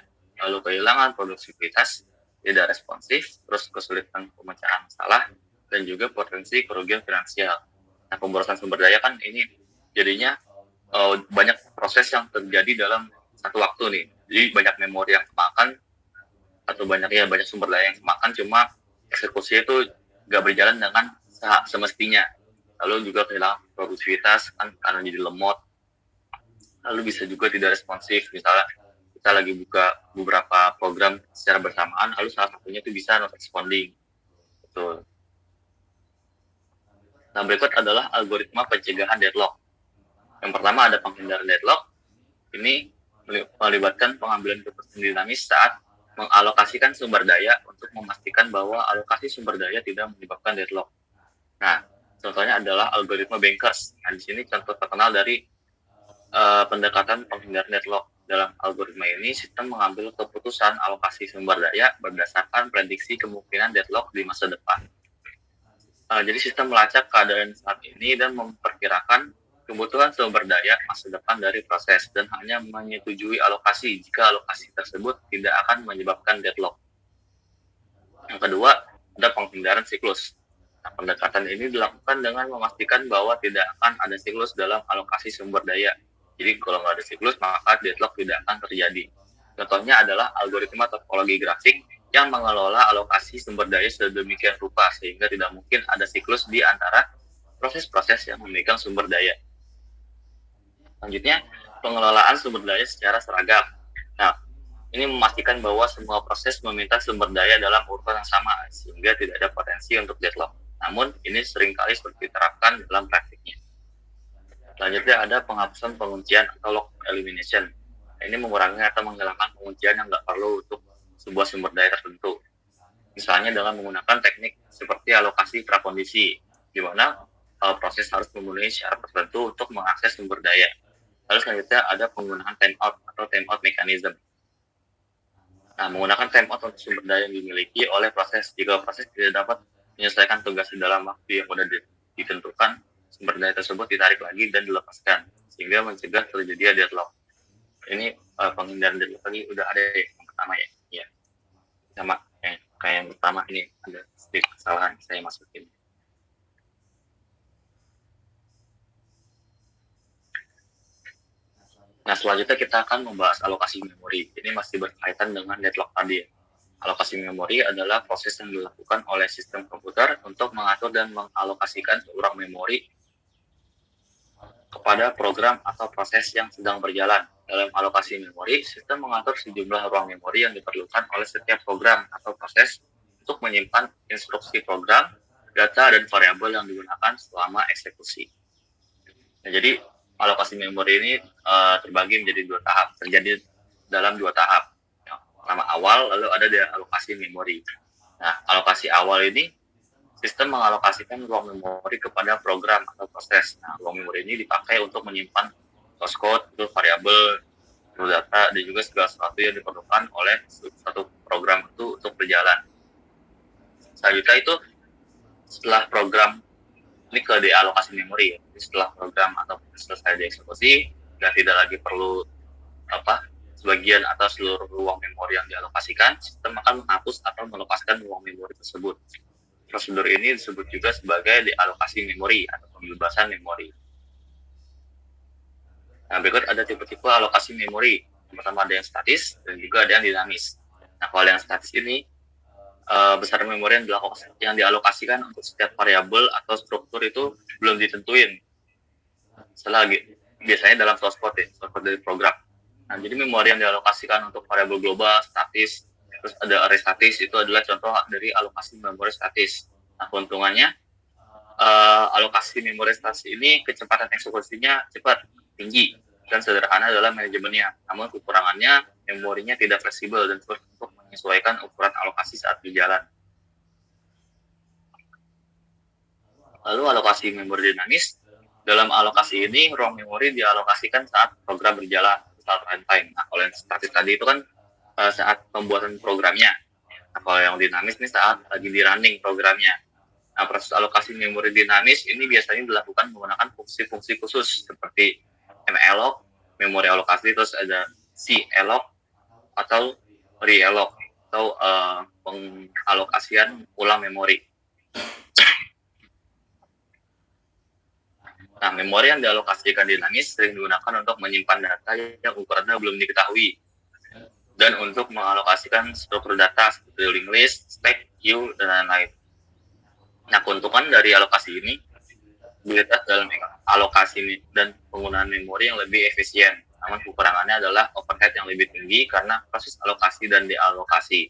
lalu kehilangan produktivitas, tidak responsif, terus kesulitan pemecahan masalah, dan juga potensi kerugian finansial. Nah, pemborosan sumber daya kan ini jadinya banyak proses yang terjadi dalam satu waktu nih. Jadi banyak memori yang kemakan atau banyak sumber daya yang kemakan, cuma eksekusinya itu nggak berjalan dengan semestinya. Lalu juga kehilangan produktivitas kan karena jadi lemot. Lalu bisa juga tidak responsif, misalnya kita lagi buka beberapa program secara bersamaan, lalu salah satunya itu bisa not responding. Betul. Nah, berikut adalah algoritma pencegahan deadlock. Yang pertama ada penghindaran deadlock. Ini melibatkan pengambilan keputusan dinamis saat mengalokasikan sumber daya untuk memastikan bahwa alokasi sumber daya tidak menyebabkan deadlock. Nah, contohnya adalah algoritma Bankers. Nah, di sini contoh terkenal dari pendekatan penghindaran deadlock. Dalam algoritma ini, sistem mengambil keputusan alokasi sumber daya berdasarkan prediksi kemungkinan deadlock di masa depan. Jadi sistem melacak keadaan saat ini dan memperkirakan kebutuhan sumber daya masa depan dari proses dan hanya menyetujui alokasi jika alokasi tersebut tidak akan menyebabkan deadlock. Yang kedua, ada penghindaran siklus. Nah, pendekatan ini dilakukan dengan memastikan bahwa tidak akan ada siklus dalam alokasi sumber daya. Jadi kalau nggak ada siklus, maka deadlock tidak akan terjadi. Contohnya adalah algoritma topologi grafik yang mengelola alokasi sumber daya sedemikian rupa sehingga tidak mungkin ada siklus di antara proses-proses yang memegang sumber daya. Selanjutnya, pengelolaan sumber daya secara seragam. Nah, ini memastikan bahwa semua proses meminta sumber daya dalam urutan yang sama sehingga tidak ada potensi untuk deadlock. Namun, ini seringkali sulit diterapkan dalam praktiknya. Selanjutnya ada penghapusan penguncian atau lock elimination. Ini mengurangi atau menghilangkan penguncian yang nggak perlu untuk sebuah sumber daya tertentu. Misalnya dengan menggunakan teknik seperti alokasi prakondisi, di mana proses harus memenuhi syarat tertentu untuk mengakses sumber daya. Lalu selanjutnya ada penggunaan timeout atau timeout mechanism. Nah, menggunakan timeout untuk sumber daya yang dimiliki oleh proses. Jika proses tidak dapat menyelesaikan tugasnya dalam waktu yang sudah ditentukan, sumber daya tersebut ditarik lagi dan dilepaskan, sehingga mencegah terjadi deadlock. Ini penghindaran deadlock lagi udah ada yang pertama ya. Sama kayak yang pertama ini ada sedikit kesalahan saya masukin. Nah, selanjutnya kita akan membahas alokasi memori. Ini masih berkaitan dengan deadlock tadi. Alokasi memori adalah proses yang dilakukan oleh sistem komputer untuk mengatur dan mengalokasikan ruang memori kepada program atau proses yang sedang berjalan. Dalam alokasi memori, sistem mengatur sejumlah ruang memori yang diperlukan oleh setiap program atau proses untuk menyimpan instruksi program, data, dan variabel yang digunakan selama eksekusi. Nah, jadi alokasi memori ini terbagi menjadi dua tahap, terjadi dalam dua tahap. Pertama awal, lalu ada di alokasi memori. Nah, alokasi awal ini sistem mengalokasikan ruang memori kepada program atau proses. Nah, ruang memori ini dipakai untuk menyimpan source code, variabel, data, dan juga segala sesuatu yang diperlukan oleh suatu program itu untuk berjalan. Selanjutnya itu setelah program ini ke dealokasi memori ya. Setelah program atau selesai dieksekusi, dan tidak lagi perlu sebagian atau seluruh ruang memori yang dialokasikan, sistem akan menghapus atau melepaskan ruang memori tersebut. Prosedur ini disebut juga sebagai dealokasi memori atau pembebasan memori. Nah, berikut ada tipe-tipe alokasi memori. Pertama ada yang statis dan juga ada yang dinamis. Nah, kalau yang statis ini besar memori yang dialokasikan untuk setiap variabel atau struktur itu belum ditentuin. Biasanya dalam source code dari program. Nah, jadi memori yang dialokasikan untuk variabel global, statis, terus ada array statis, itu adalah contoh dari alokasi memori statis. Nah, keuntungannya, alokasi memori statis ini kecepatan eksekusinya cepat, tinggi, dan sederhana dalam manajemennya. Namun kekurangannya, memorinya tidak fleksibel dan sulit untuk menyesuaikan ukuran alokasi saat berjalan. Lalu alokasi memori dinamis. Dalam alokasi ini, ruang memori dialokasikan saat program berjalan, saat runtime. Nah, kalau yang statis tadi itu kan saat pembuatan programnya. Nah, kalau yang dinamis ini saat lagi di running programnya. Nah, proses alokasi memori dinamis ini biasanya dilakukan menggunakan fungsi-fungsi khusus seperti malloc, memori alokasi, terus ada calloc atau realloc atau pengalokasian ulang memori. Nah, memori yang dialokasikan dinamis sering digunakan untuk menyimpan data yang ukurannya belum diketahui dan untuk mengalokasikan struktur data seperti linked list, stack, queue, dan lain-lain. Nah, keuntungan dari alokasi ini abilitas dalam alokasi dan penggunaan memori yang lebih efisien. Namun kekurangannya adalah overhead yang lebih tinggi karena proses alokasi dan dealokasi.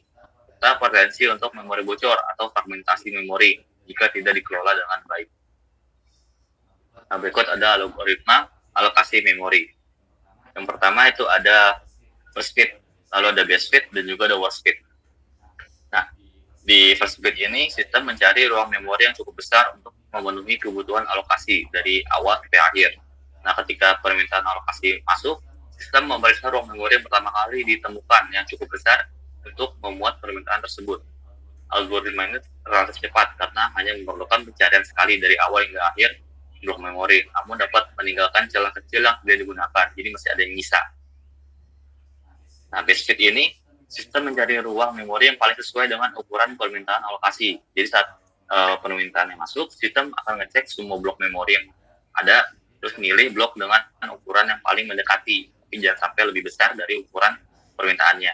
Serta potensi untuk memori bocor atau fragmentasi memori jika tidak dikelola dengan baik. Nah, berikut ada algoritma alokasi memori. Yang pertama itu ada first fit, lalu ada best fit, dan juga ada worst fit. Nah, di first fit ini sistem mencari ruang memori yang cukup besar untuk memenuhi kebutuhan alokasi dari awal sampai akhir. Nah, ketika permintaan alokasi masuk, sistem memeriksa ruang memori yang pertama kali ditemukan yang cukup besar untuk memuat permintaan tersebut. Algoritma ini relatif cepat karena hanya memerlukan pencarian sekali dari awal hingga akhir ruang memori, namun dapat meninggalkan celah kecil yang tidak digunakan, jadi masih ada yang nyisa. Nah, best fit ini sistem mencari ruang memori yang paling sesuai dengan ukuran permintaan alokasi. Jadi saat permintaan yang masuk, sistem akan ngecek semua blok memori yang ada, terus milih blok dengan ukuran yang paling mendekati, tapi jangan sampai lebih besar dari ukuran permintaannya.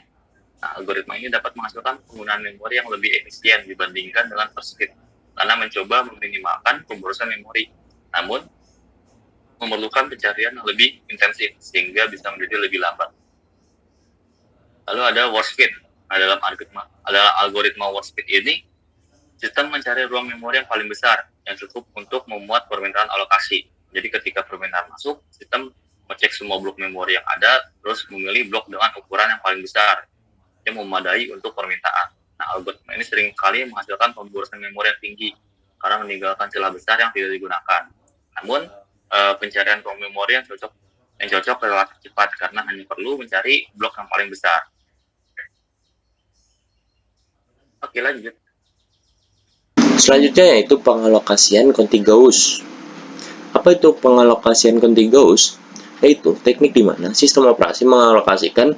Nah, algoritma ini dapat menghasilkan penggunaan memori yang lebih efisien dibandingkan dengan perskrip, karena mencoba meminimalkan pemborosan memori. Namun, memerlukan pencarian yang lebih intensif, sehingga bisa menjadi lebih lambat. Lalu ada warp speed. Nah, dalam algoritma warp speed ini, sistem mencari ruang memori yang paling besar yang cukup untuk memuat permintaan alokasi. Jadi ketika permintaan masuk, sistem mengecek semua blok memori yang ada, terus memilih blok dengan ukuran yang paling besar yang memadai untuk permintaan. Nah, algoritma ini sering kali menghasilkan pemborosan memori yang tinggi karena meninggalkan celah besar yang tidak digunakan. Namun, pencarian ruang memori yang cocok relatif cepat karena hanya perlu mencari blok yang paling besar. Oke, lanjut. Selanjutnya yaitu pengalokasian contiguous. Apa itu pengalokasian contiguous? Yaitu teknik di mana sistem operasi mengalokasikan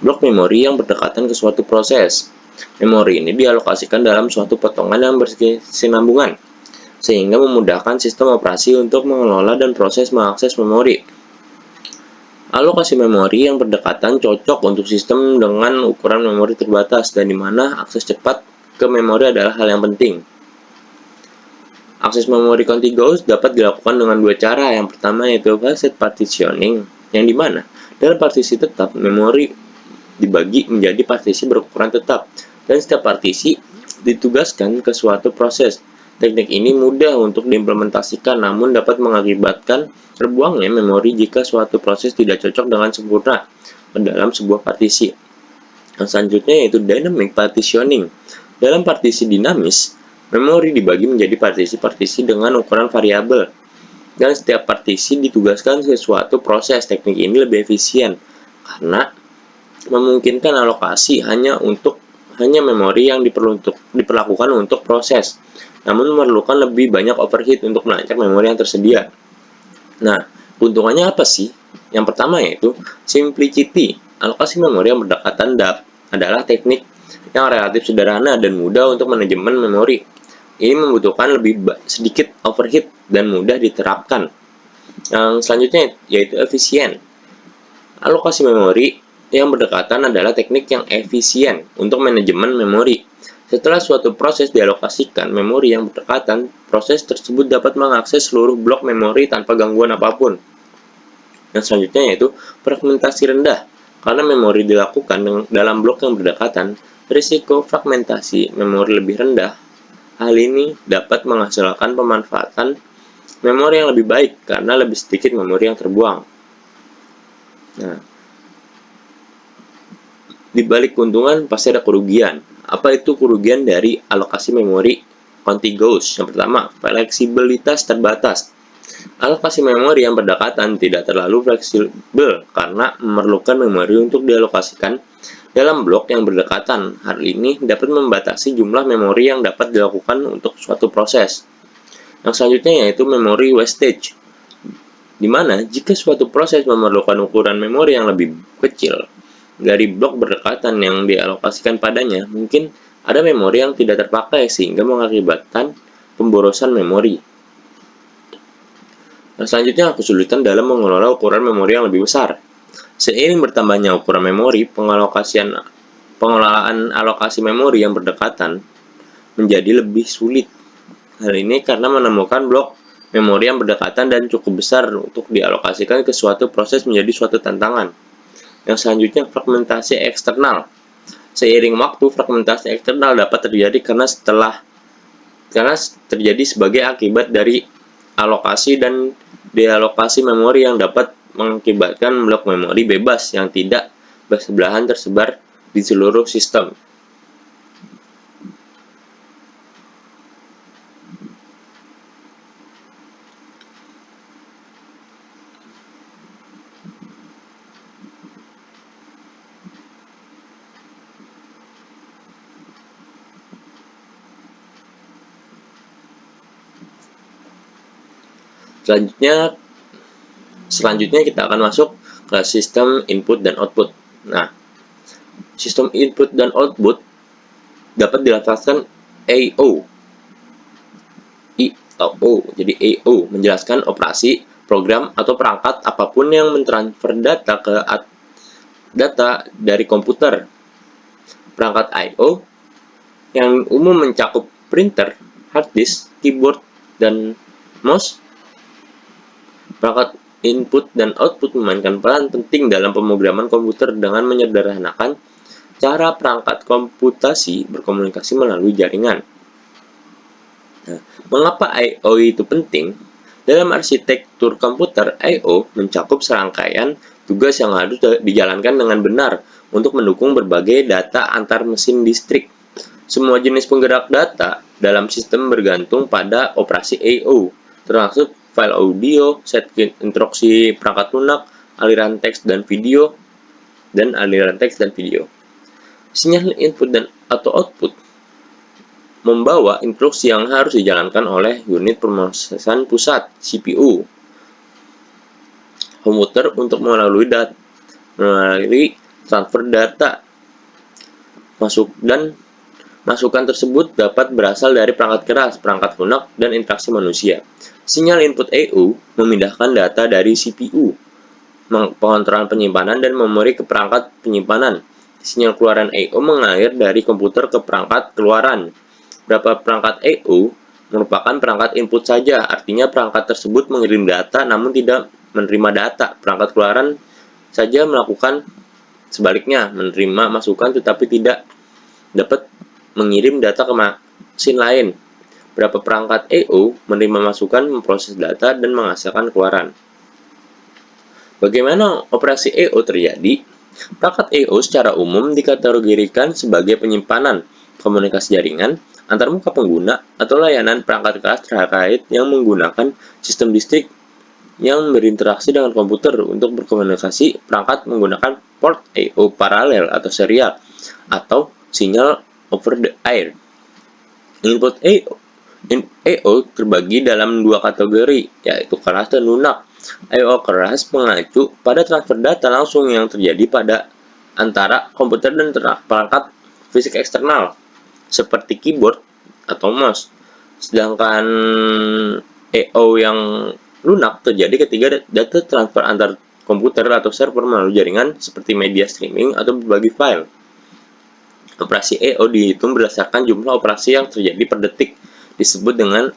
blok memori yang berdekatan ke suatu proses. Memori ini dialokasikan dalam suatu potongan yang berkesinambungan, sehingga memudahkan sistem operasi untuk mengelola dan proses mengakses memori. Alokasi memori yang berdekatan cocok untuk sistem dengan ukuran memori terbatas dan di mana akses cepat ke memori adalah hal yang penting. Akses memori contiguous dapat dilakukan dengan dua cara. Yang pertama yaitu facet partitioning, yang dimana dalam partisi tetap memori dibagi menjadi partisi berukuran tetap dan setiap partisi ditugaskan ke suatu proses. Teknik ini mudah untuk diimplementasikan namun dapat mengakibatkan terbuangnya memori jika suatu proses tidak cocok dengan sempurna ke dalam sebuah partisi. Yang selanjutnya yaitu dynamic partitioning. Dalam partisi dinamis, memori dibagi menjadi partisi-partisi dengan ukuran variabel, dan setiap partisi ditugaskan ke suatu proses. Teknik ini lebih efisien karena memungkinkan alokasi hanya memori yang diperlakukan untuk proses, namun memerlukan lebih banyak overhead untuk melacak memori yang tersedia. Nah, keuntungannya apa sih? Yang pertama yaitu simplicity. Alokasi memori yang berdekatan adalah teknik yang relatif sederhana dan mudah untuk manajemen memori. Ini membutuhkan lebih sedikit overhead dan mudah diterapkan. Yang selanjutnya yaitu efisien. Alokasi memori yang berdekatan adalah teknik yang efisien untuk manajemen memori. Setelah suatu proses dialokasikan memori yang berdekatan, proses tersebut dapat mengakses seluruh blok memori tanpa gangguan apapun. Yang selanjutnya yaitu fragmentasi rendah. Karena memori dilakukan dalam blok yang berdekatan, risiko fragmentasi memori lebih rendah. Hal ini dapat menghasilkan pemanfaatan memori yang lebih baik karena lebih sedikit memori yang terbuang. Nah, di balik keuntungan pasti ada kerugian. Apa itu kerugian dari alokasi memori contiguous? Yang pertama, fleksibilitas terbatas. Alokasi memori yang berdekatan tidak terlalu fleksibel karena memerlukan memori untuk dialokasikan dalam blok yang berdekatan. Hal ini dapat membatasi jumlah memori yang dapat dilakukan untuk suatu proses. Yang selanjutnya yaitu memory wastage, di mana jika suatu proses memerlukan ukuran memori yang lebih kecil dari blok berdekatan yang dialokasikan padanya, mungkin ada memori yang tidak terpakai sehingga mengakibatkan pemborosan memori. Nah, selanjutnya kesulitan dalam mengelola ukuran memori yang lebih besar. Seiring bertambahnya ukuran memori, pengelolaan alokasi memori yang berdekatan menjadi lebih sulit. Hal ini karena menemukan blok memori yang berdekatan dan cukup besar untuk dialokasikan ke suatu proses menjadi suatu tantangan. Yang selanjutnya fragmentasi eksternal. Seiring waktu, fragmentasi eksternal dapat terjadi karena terjadi sebagai akibat dari alokasi dan dealokasi memori yang dapat mengakibatkan blok memori bebas yang tidak bersebelahan tersebar di seluruh sistem. Selanjutnya kita akan masuk ke sistem input dan output. Nah, Sistem input dan output dapat dilafazkan I/O. Jadi I/O menjelaskan operasi, program, atau perangkat apapun yang mentransfer data dari komputer. Perangkat I/O yang umum mencakup printer, hard disk, keyboard, dan mouse. Perangkat input dan output memainkan peran penting dalam pemrograman komputer dengan menyederhanakan cara perangkat komputasi berkomunikasi melalui jaringan. Nah, mengapa I/O itu penting? Dalam arsitektur komputer, I/O mencakup serangkaian tugas yang harus dijalankan dengan benar untuk mendukung berbagai data antar mesin distrik. Semua jenis penggerak data dalam sistem bergantung pada operasi I/O, termasuk file audio, set instruksi perangkat lunak, aliran teks dan video, Sinyal input dan atau output membawa instruksi yang harus dijalankan oleh unit pemrosesan pusat CPU komputer untuk melalui transfer data masukan tersebut dapat berasal dari perangkat keras, perangkat lunak, dan interaksi manusia. Sinyal input I/O memindahkan data dari CPU, pengontrolan penyimpanan, dan memori ke perangkat penyimpanan. Sinyal keluaran I/O mengalir dari komputer ke perangkat keluaran. Beberapa perangkat I/O merupakan perangkat input saja, artinya perangkat tersebut mengirim data namun tidak menerima data. Perangkat keluaran saja melakukan sebaliknya, menerima masukan tetapi tidak dapat mengirim data ke mesin lain. Beberapa perangkat I/O menerima masukan, memproses data, dan menghasilkan keluaran. Bagaimana operasi I/O terjadi? Perangkat I/O secara umum dikategorikan sebagai penyimpanan komunikasi jaringan antarmuka pengguna atau layanan perangkat keras terkait yang menggunakan sistem listrik yang berinteraksi dengan komputer untuk berkomunikasi. Perangkat menggunakan port I/O paralel atau serial atau sinyal over the air. Input I/O terbagi dalam dua kategori, yaitu keras dan lunak. I/O keras mengacu pada transfer data langsung yang terjadi pada antara komputer dan perangkat fisik eksternal, seperti keyboard atau mouse. Sedangkan I/O yang lunak terjadi ketika data transfer antar komputer atau server melalui jaringan seperti media streaming atau berbagi file. Operasi I/O dihitung berdasarkan jumlah operasi yang terjadi per detik, disebut dengan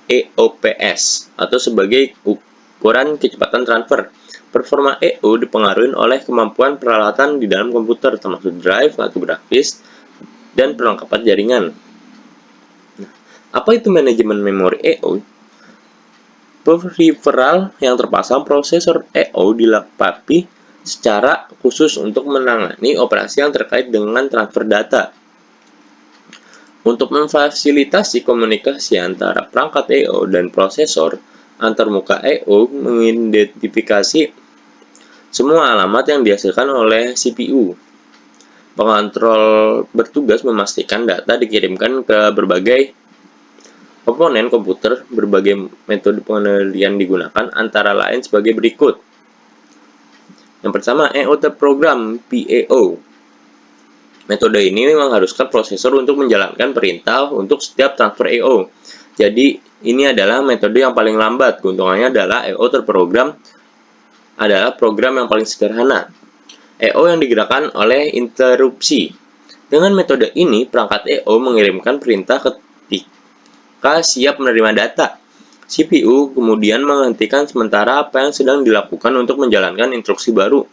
EOPS, atau sebagai ukuran kecepatan transfer. Performa I/O dipengaruhi oleh kemampuan peralatan di dalam komputer, termasuk drive, kartu grafis, dan perlengkapan jaringan. Nah, apa itu manajemen memori I/O? Peripheral yang terpasang prosesor I/O dilengkapi secara khusus untuk menangani operasi yang terkait dengan transfer data. Untuk memfasilitasi komunikasi antara perangkat I/O dan prosesor, antarmuka I/O mengidentifikasi semua alamat yang dihasilkan oleh CPU. Pengontrol bertugas memastikan data dikirimkan ke berbagai komponen komputer. Berbagai metode pengendalian digunakan, antara lain sebagai berikut. Yang pertama, I/O terprogram (PAO). Metode ini mengharuskan prosesor untuk menjalankan perintah untuk setiap transfer I/O. Jadi, ini adalah metode yang paling lambat. Keuntungannya adalah I/O terprogram adalah program yang paling sederhana. I/O yang digerakkan oleh interupsi. Dengan metode ini, perangkat I/O mengirimkan perintah ketika siap menerima data. CPU kemudian menghentikan sementara apa yang sedang dilakukan untuk menjalankan instruksi baru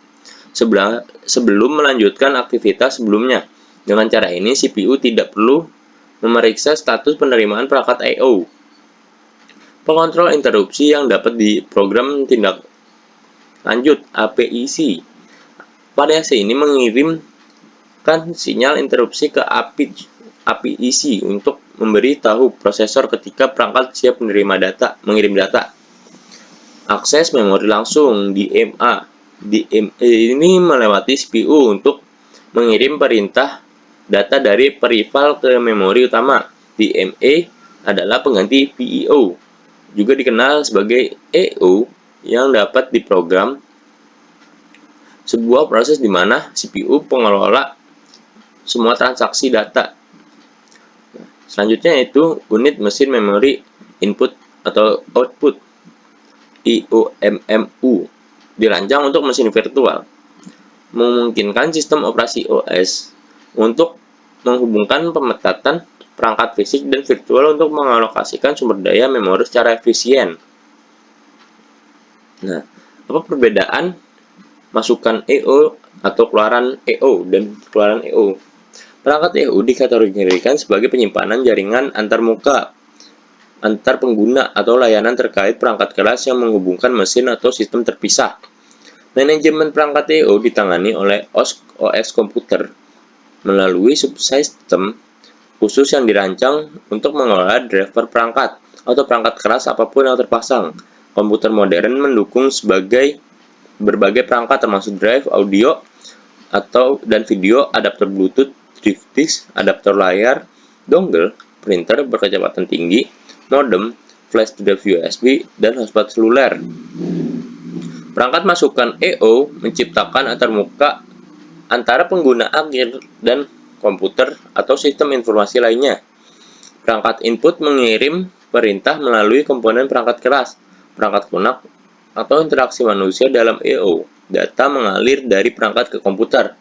sebelum melanjutkan aktivitas sebelumnya. Dengan cara ini, CPU tidak perlu memeriksa status penerimaan perangkat I/O. Pengontrol interupsi yang dapat diprogram tindak lanjut (APIC). Variasi ini mengirimkan sinyal interupsi ke APIC untuk memberi tahu prosesor ketika perangkat siap mengirim data. Akses memori langsung (DMA). DMA ini melewati CPU untuk mengirim perintah data dari peripheral ke memori utama. DMA adalah pengganti PIO, juga dikenal sebagai I/O, yang dapat diprogram sebuah proses di mana CPU pengelola semua transaksi data. Selanjutnya yaitu unit mesin memori input atau output IOMMU dirancang untuk mesin virtual, memungkinkan sistem operasi OS untuk menghubungkan pemetatan perangkat fisik dan virtual untuk mengalokasikan sumber daya memori secara efisien. Nah, apa perbedaan masukan EO atau keluaran EO dan keluaran EO? Perangkat EO dikategorikan sebagai penyimpanan jaringan antarmuka antar pengguna atau layanan terkait perangkat keras yang menghubungkan mesin atau sistem terpisah. Manajemen perangkat EO ditangani oleh OS komputer melalui subsistem khusus yang dirancang untuk mengelola driver perangkat atau perangkat keras apapun yang terpasang. Komputer modern mendukung berbagai perangkat termasuk drive audio dan video, adapter Bluetooth, drive disk, adapter layar, dongle, printer berkecepatan tinggi, modem, flash drive USB, dan hotspot seluler. Perangkat masukan EO menciptakan antarmuka antara pengguna akhir dan komputer atau sistem informasi lainnya. Perangkat input mengirim perintah melalui komponen perangkat keras, perangkat lunak, atau interaksi manusia dalam EO. Data mengalir dari perangkat ke komputer.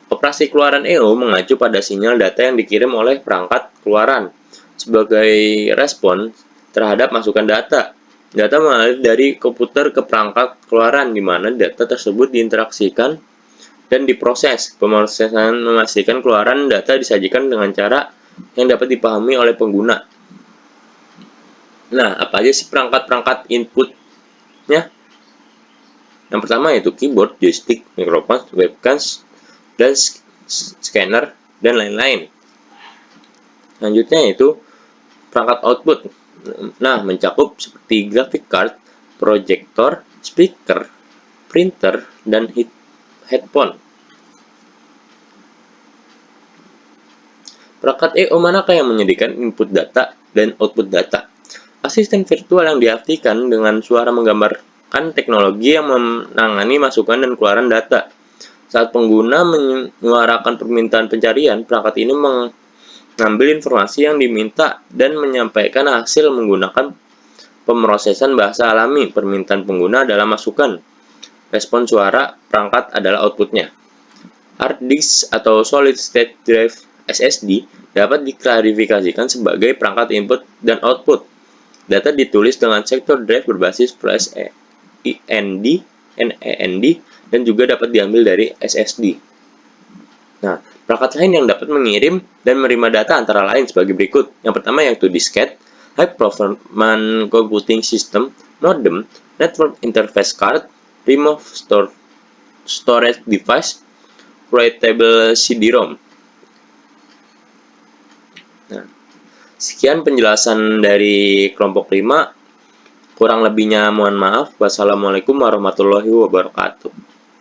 Operasi keluaran EO mengacu pada sinyal data yang dikirim oleh perangkat keluaran sebagai respon terhadap masukan data. Data mengalir dari komputer ke perangkat keluaran, di mana data tersebut diinteraksikan dan diproses. Pemrosesan memastikan keluaran data disajikan dengan cara yang dapat dipahami oleh pengguna. Nah, apa aja sih perangkat-perangkat inputnya? Yang pertama yaitu keyboard, joystick, mikrofon, webcam, dan scanner, dan lain-lain. Selanjutnya yaitu perangkat output. Nah, mencakup seperti graphic card, proyektor, speaker, printer, dan headphone. Perangkat EO manakah yang menyediakan input data dan output data? Asisten virtual yang diartikan dengan suara menggambarkan teknologi yang menangani masukan dan keluaran data. Saat pengguna menyuarakan permintaan pencarian, perangkat ini mengambil informasi yang diminta dan menyampaikan hasil menggunakan pemrosesan bahasa alami. Permintaan pengguna adalah masukan. Respon suara perangkat adalah outputnya. Hard disk atau solid state drive SSD dapat diklarifikasikan sebagai perangkat input dan output. Data ditulis dengan sektor drive berbasis flash NAND, dan juga dapat diambil dari SSD. Nah, perangkat lain yang dapat mengirim dan menerima data antara lain sebagai berikut. Yang pertama yaitu disket, high performance computing system, modem, network interface card, remote storage device, writable CD-ROM. Nah, sekian penjelasan dari kelompok 5. Kurang lebihnya mohon maaf. Wassalamualaikum warahmatullahi wabarakatuh.